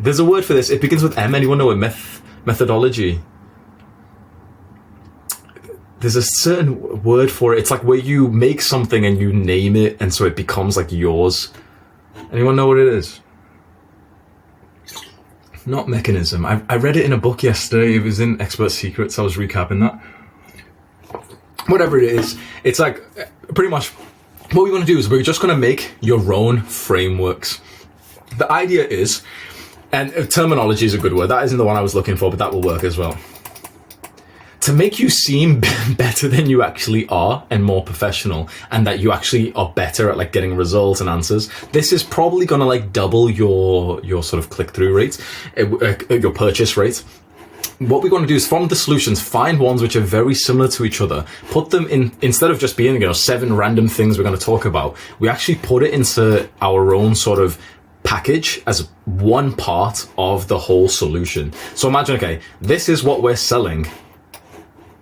there's a word for this. It begins with M. Anyone know it? Methodology. There's a certain word for it. It's like where you make something and you name it, and so it becomes like yours. Anyone know what it is? Not mechanism. I read it in a book yesterday. It was in Expert Secrets. I was recapping that. Whatever it is, it's like pretty much what we want to do is we're just going to make your own frameworks. The idea is, and terminology is a good word. That isn't the one I was looking for, but that will work as well. To make you seem better than you actually are and more professional, and that you actually are better at like getting results and answers, this is probably going to like double your sort of click-through rate, your purchase rate. What we're going to do is from the solutions, find ones which are very similar to each other, put them in, instead of just being, 7 random things we're going to talk about, we actually put it into our own sort of package as one part of the whole solution. So imagine, okay, this is what we're selling.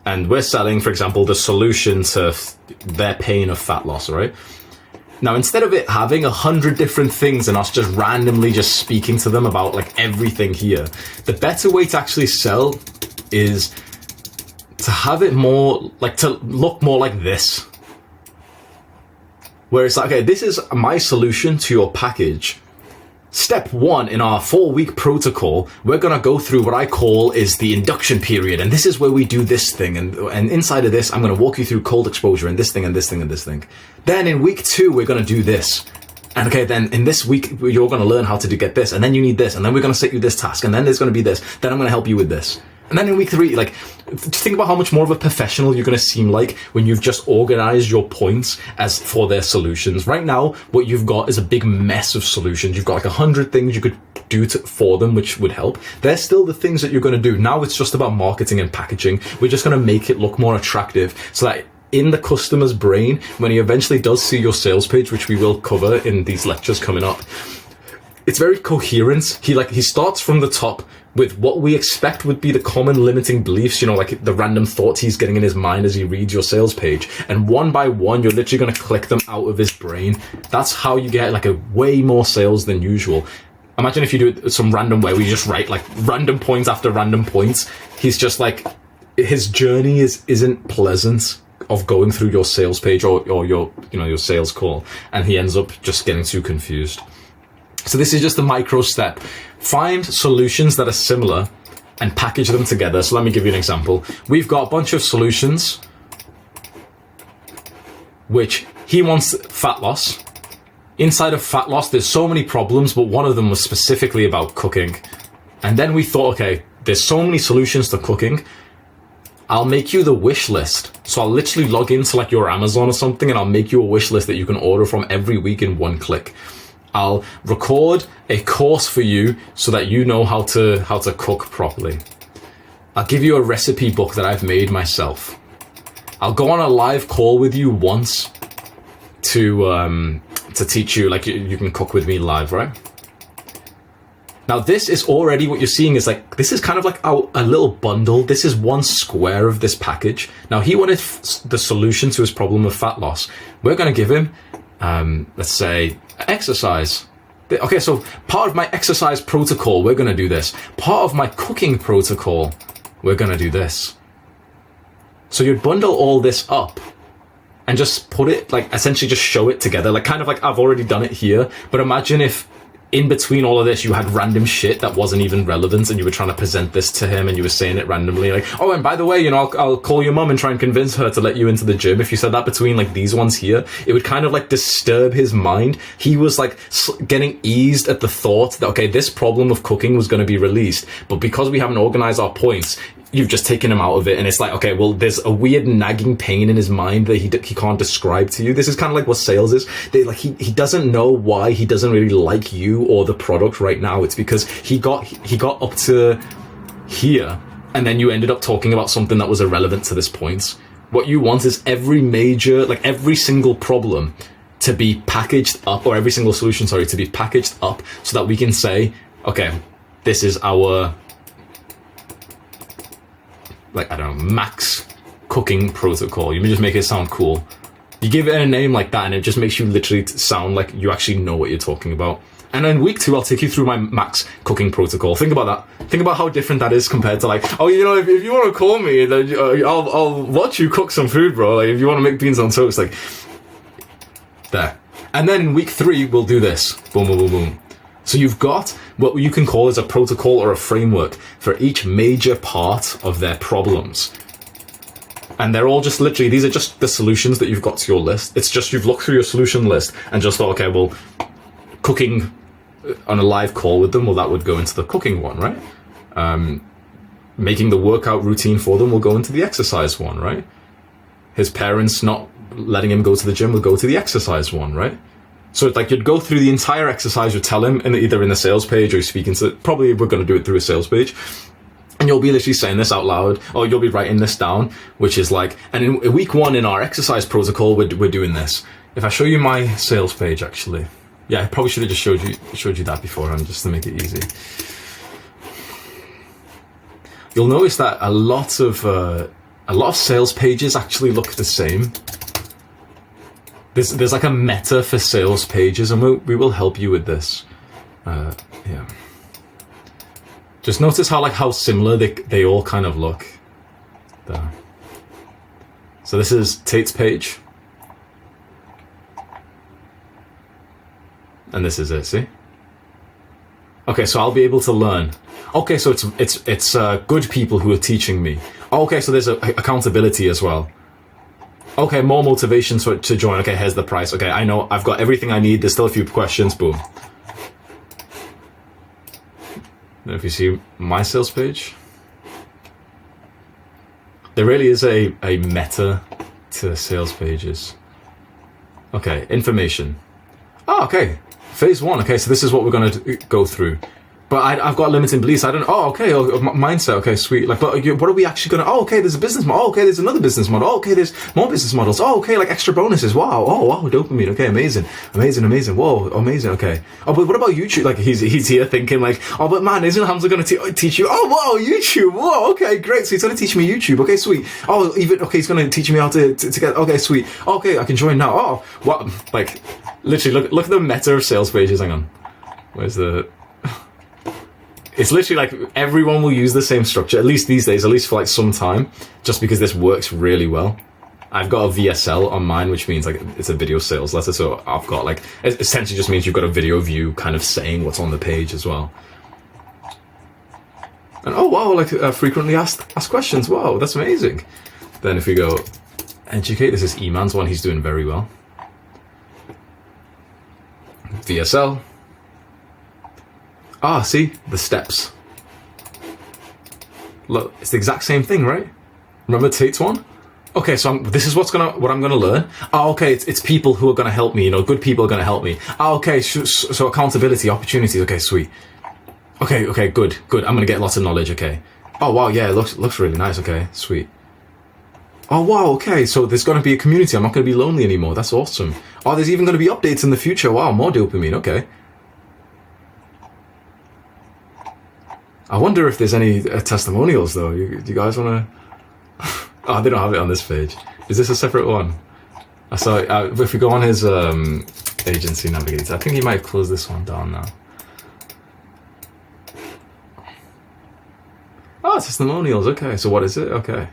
And we're selling, for example, the solution to their pain of fat loss, right? Now, instead of it having 100 different things and us just randomly just speaking to them about like everything here, the better way to actually sell is to have it more like, to look more like this. Where it's like, okay, this is my solution to your package. Step 1 in our 4-week protocol, we're going to go through what I call is the induction period. And this is where we do this thing. And inside of this, I'm going to walk you through cold exposure and this thing and this thing and this thing. Then in week 2, we're going to do this. And okay, then in this week, you're going to learn how to get this. And then you need this. And then we're going to set you this task. And then there's going to be this. Then I'm going to help you with this. And then in week 3, like, think about how much more of a professional you're going to seem like when you've just organized your points as for their solutions. Right now, what you've got is a big mess of solutions. You've got like 100 things you could do for them, which would help. They're still the things that you're going to do. Now it's just about marketing and packaging. We're just going to make it look more attractive so that in the customer's brain, when he eventually does see your sales page, which we will cover in these lectures coming up, it's very coherent. He starts from the top with what we expect would be the common limiting beliefs, like the random thoughts he's getting in his mind as he reads your sales page. And one by one, you're literally going to click them out of his brain. That's how you get like a way more sales than usual. Imagine if you do it some random way where you just write like random points after random points. He's just like, his journey isn't pleasant of going through your sales page or your sales call. And he ends up just getting too confused. So this is just a micro step. Find solutions that are similar and package them together. So let me give you an example. We've got a bunch of solutions which he wants fat loss. Inside of fat loss, there's so many problems, but one of them was specifically about cooking. And then we thought, okay, there's so many solutions to cooking. I'll make you the wish list. So I'll literally log into like your Amazon or something and I'll make you a wish list that you can order from every week in one click. I'll record a course for you so that you know how to cook properly. I'll give you a recipe book that I've made myself. I'll go on a live call with you once to teach you, like you can cook with me live, right? Now this is already what you're seeing is like, this is kind of like a little bundle. This is one square of this package. Now he wanted the solution to his problem of fat loss. We're going to give him, let's say, exercise. Okay, so part of my exercise protocol, we're going to do this. Part of my cooking protocol, we're going to do this. So you'd bundle all this up and just put it, like, essentially just show it together. Like, kind of like I've already done it here, but imagine if in between all of this, you had random shit that wasn't even relevant, and you were trying to present this to him, and you were saying it randomly, like, oh, and by the way, I'll call your mum and try and convince her to let you into the gym. If you said that between like these ones here, it would kind of like disturb his mind. He was like getting eased at the thought that, okay, this problem of cooking was going to be released, but because we haven't organized our points, you've just taken him out of it, and it's like, okay, well, there's a weird nagging pain in his mind that he can't describe to you. This is kind of like what sales is. He doesn't know why he doesn't really like you or the product right now. It's because he got up to here, and then you ended up talking about something that was irrelevant to this point. What you want is every single problem to be packaged up, or every single solution, sorry, to be packaged up, so that we can say, okay, this is our, like, I don't know, max cooking protocol. You just make it sound cool. You give it a name like that, and it just makes you literally sound like you actually know what you're talking about. And then week 2, I'll take you through my max cooking protocol. Think about that. Think about how different that is compared to like, oh, if you want to call me, then I'll watch you cook some food, bro. Like, if you want to make beans on toast, like, there. And then in week 3, we'll do this. Boom, boom, boom, boom. So you've got what you can call as a protocol or a framework for each major part of their problems. And they're all just literally, these are just the solutions that you've got to your list. It's just you've looked through your solution list and just thought, okay, well, cooking on a live call with them, well, that would go into the cooking one, right? Making the workout routine for them will go into the exercise one, right? His parents not letting him go to the gym will go to the exercise one, right? So it's like you'd go through the entire exercise, you'd tell him, either in the sales page or speaking to, probably we're going to do it through a sales page, and you'll be literally saying this out loud, or you'll be writing this down, which is like, and in week 1 in our exercise protocol, we're doing this. If I show you my sales page, actually, yeah, I probably should have just showed you that beforehand, just to make it easy. You'll notice that a lot of sales pages actually look the same. There's like a meta for sales pages, and we will help you with this. Yeah. Just notice how similar they all kind of look. There. So this is Tate's page. And this is it, see? Okay, so I'll be able to learn. Okay, so it's good people who are teaching me. Okay, so there's accountability as well. Okay, more motivation to join. Okay, here's the price. Okay, I know I've got everything I need. There's still a few questions. Boom. Then if you see my sales page, there really is a meta to sales pages. Okay, information. Oh, okay. Phase 1. Okay, so this is what we're going to go through. But I've got limiting beliefs. I don't. Oh, okay. Mindset. Okay, sweet. Like, but what are we actually gonna? Oh, okay. There's a business model. Oh, okay. There's another business model. Oh, okay. There's more business models. Oh, okay. Like extra bonuses. Wow. Oh, wow. Dopamine. Okay. Amazing. Whoa. Amazing. Okay. Oh, but what about YouTube? Like, he's here thinking like, oh, but man, isn't Hamza gonna teach you? Oh, wow. YouTube. Whoa. Okay. Great. So he's gonna teach me YouTube. Okay. Sweet. Oh, he's gonna teach me how to get. Okay. Sweet. Okay. I can join now. Oh, what? Like, literally, look at the meta of sales pages. Hang on. Where's the? It's literally like everyone will use the same structure, at least these days, at least for like some time, just because this works really well. I've got a VSL on mine, which means like it's a video sales letter. So I've got like, it essentially just means you've got a video view kind of saying what's on the page as well. And oh wow, like frequently asked questions. Wow, that's amazing. Then if we go educate, this is Eman's one. He's doing very well. VSL. Ah, see? The steps. Look, it's the exact same thing, right? Remember Tate's one? Okay, so this is what I'm gonna learn. Oh, okay, it's people who are gonna help me, good people are gonna help me. Oh, okay, so accountability, opportunities, okay, sweet. Okay, good. I'm gonna get lots of knowledge, okay. Oh, wow, yeah, it looks really nice, okay, sweet. Oh, wow, okay, so there's gonna be a community, I'm not gonna be lonely anymore, that's awesome. Oh, there's even gonna be updates in the future, wow, more dopamine, okay. I wonder if there's any testimonials though. Do you guys want to? Oh, they don't have it on this page. Is this a separate one? I saw. If we go on his agency navigator, I think he might close this one down now. Oh, testimonials. Okay, so what is it? Okay.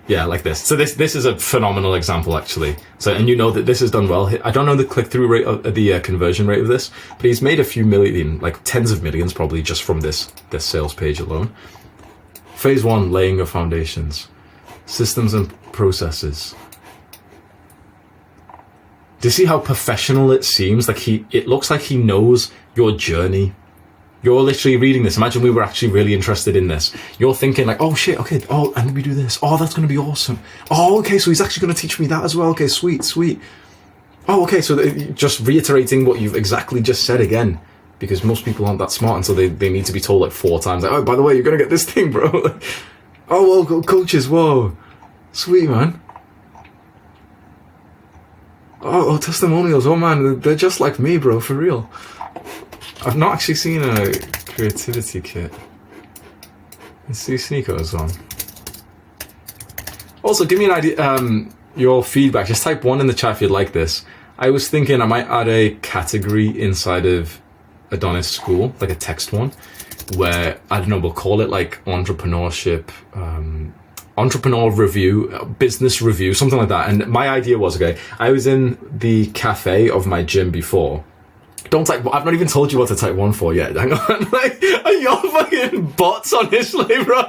Yeah, like this. So this is a phenomenal example, actually. So, and you know that this is done well. I don't know the click-through rate, the conversion rate of this, but he's made a few million, like tens of millions probably just from this sales page alone. Phase 1, laying of foundations. Systems and processes. Do you see how professional it seems? Like it looks like he knows your journey. You're literally reading this. Imagine we were actually really interested in this. You're thinking like, oh shit, okay, oh, and we do this. Oh, that's going to be awesome. Oh, okay, so he's actually going to teach me that as well. Okay, sweet, sweet. Oh, okay, so just reiterating what you've exactly just said again. Because most people aren't that smart, and so they need to be told like 4 times. Like, oh, by the way, you're going to get this thing, bro. Oh, well, coaches, whoa. Sweet, man. Oh, testimonials. Oh, man, they're just like me, bro, for real. I've not actually seen a creativity kit. Let's see Sneako's on. Also, give me an idea, your feedback. Just type 1 in the chat if you'd like this. I was thinking I might add a category inside of Adonis School, like a text one, where, I don't know, we'll call it like entrepreneurship, entrepreneur review, business review, something like that. And my idea was, okay, I was in the cafe of my gym before. Don't type, I've not even told you what to type 1 for yet. Hang on, like, are your fucking bots honestly, bro?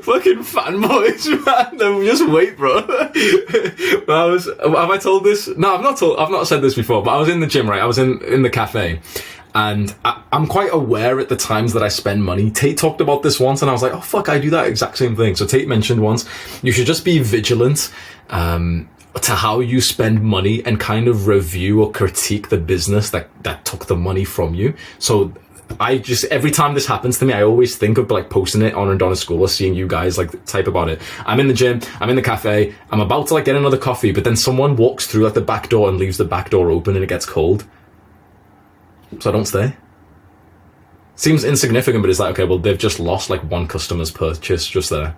Fucking fanboys, man. Just wait, bro. Have I told this? No, I've not said this before, but I was in the gym, right? I was in the cafe. And I'm quite aware at the times that I spend money. Tate talked about this once, and I was like, oh, fuck, I do that exact same thing. So Tate mentioned once, you should just be vigilant to how you spend money and kind of review or critique the business that took the money from you. So I just, every time this happens to me, I always think of like posting it on Adonis School or seeing you guys like type about it. I'm in the gym, I'm in the cafe, I'm about to like get another coffee, but then someone walks through like the back door and leaves the back door open and it gets cold. So I don't stay. Seems insignificant, but it's like, okay, well, they've just lost like 1 customer's purchase just there.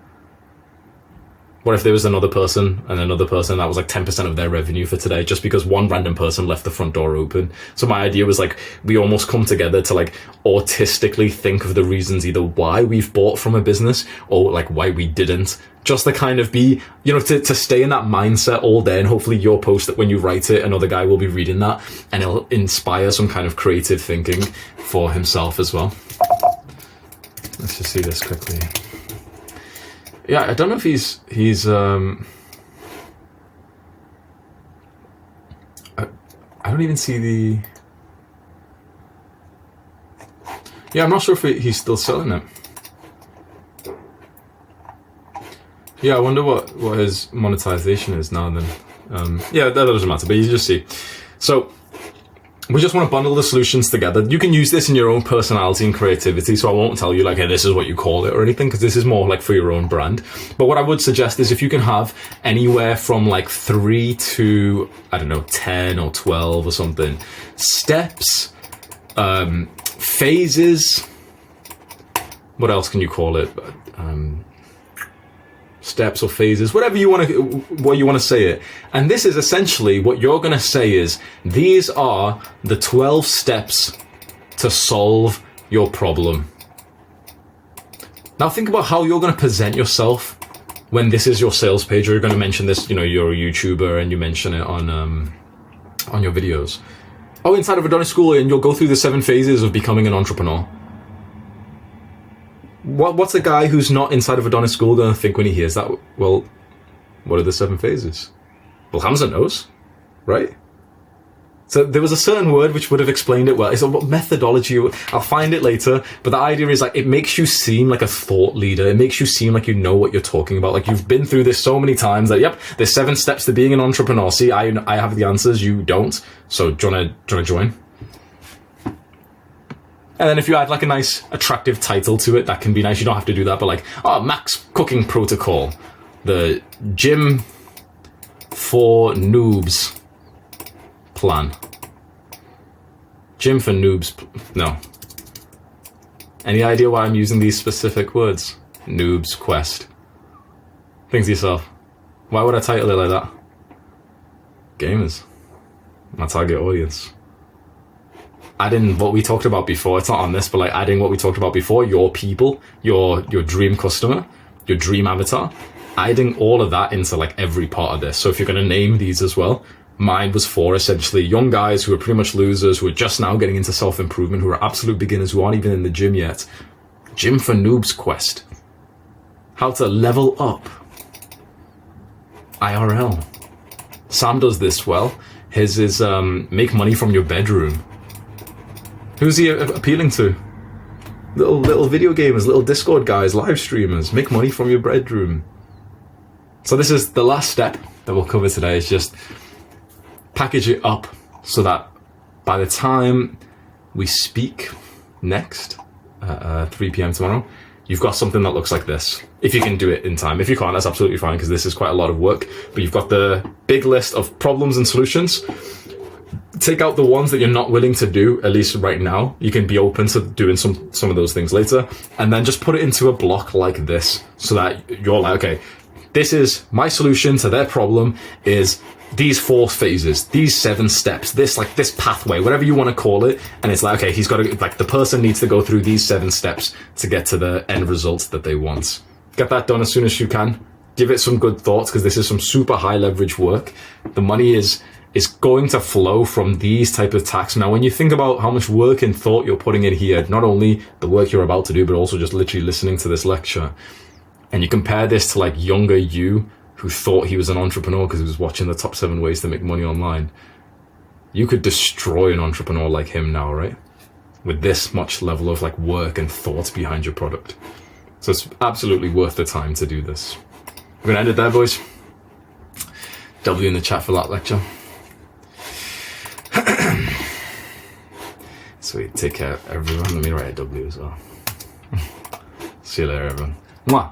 What if there was another person and another person that was like 10% of their revenue for today just because 1 random person left the front door open? So my idea was like, we almost come together to like autistically think of the reasons either why we've bought from a business or like why we didn't. Just to kind of be, you know, to stay in that mindset all day, and hopefully your post that when you write it, another guy will be reading that and it'll inspire some kind of creative thinking for himself as well. Let's just see this quickly. Yeah, I don't know if he's I don't even see the... Yeah, I'm not sure if he's still selling it. Yeah, I wonder what his monetization is now then. Yeah, that doesn't matter, but you just see. So, we just want to bundle the solutions together. You can use this in your own personality and creativity, so I won't tell you like, hey, this is what you call it or anything, because this is more like for your own brand. But what I would suggest is if you can have anywhere from like 3 to, I don't know, 10 or 12 or something, steps, phases, what else can you call it? Steps or phases, whatever you want to say it. And this is essentially what you're going to say is, these are the 12 steps to solve your problem. Now think about how you're going to present yourself when this is your sales page, or you're going to mention this, you know, you're a YouTuber and you mention it on your videos. Oh, inside of Adonis School, and you'll go through the 7 phases of becoming an entrepreneur. What's a guy who's not inside of Adonis School going to think when he hears that? Well, what are the 7 phases? Well, Hamza knows, right? So there was a certain word which would have explained it well. It's a methodology. I'll find it later. But the idea is like, it makes you seem like a thought leader. It makes you seem like you know what you're talking about. Like you've been through this so many times that, yep, there's 7 steps to being an entrepreneur. See, I have the answers. You don't. So do you want to join? And then if you add like a nice attractive title to it, that can be nice. You don't have to do that, but like, oh, Max Cooking Protocol, the Gym for Noobs plan. Gym for Noobs, no. Any idea why I'm using these specific words? Noobs Quest. Think to yourself, why would I title it like that? Gamers. My target audience. adding what we talked about before. It's not on this, but like adding what we talked about before, your people, your dream customer, your dream avatar, adding all of that into like every part of this. So if you're going to name these as well, mine was for essentially young guys who are pretty much losers, who are just now getting into self-improvement, who are absolute beginners, who aren't even in the gym yet. Gym for Noobs quest. How to level up. IRL. Sam does this well. His is make money from your bedroom. Who's he appealing to? Little video gamers, little Discord guys, live streamers. Make money from your bedroom. So this is the last step that we'll cover today. Is just package it up so that by the time we speak next, 3 p.m. tomorrow, you've got something that looks like this. If you can do it in time. If you can't, that's absolutely fine, because this is quite a lot of work. But you've got the big list of problems and solutions. Take out the ones that you're not willing to do, at least right now. You can be open to doing some of those things later. And then just put it into a block like this, so that you're like, okay, this is my solution to their problem is these 4 phases, these 7 steps, this pathway, whatever you want to call it. And it's like, okay, he's got to, like, the person needs to go through these 7 steps to get to the end results that they want. Get that done as soon as you can. Give it some good thoughts, because this is some super high leverage work. The money is going to flow from these type of tasks. Now, when you think about how much work and thought you're putting in here, not only the work you're about to do, but also just literally listening to this lecture, and you compare this to like younger you, who thought he was an entrepreneur because he was watching the top 7 ways to make money online, you could destroy an entrepreneur like him now, right? With this much level of like work and thought behind your product. So it's absolutely worth the time to do this. We're gonna end it there, boys. W in the chat for that lecture. Sweet, take care everyone. Let me write a W as well. See you later, everyone. Mwah.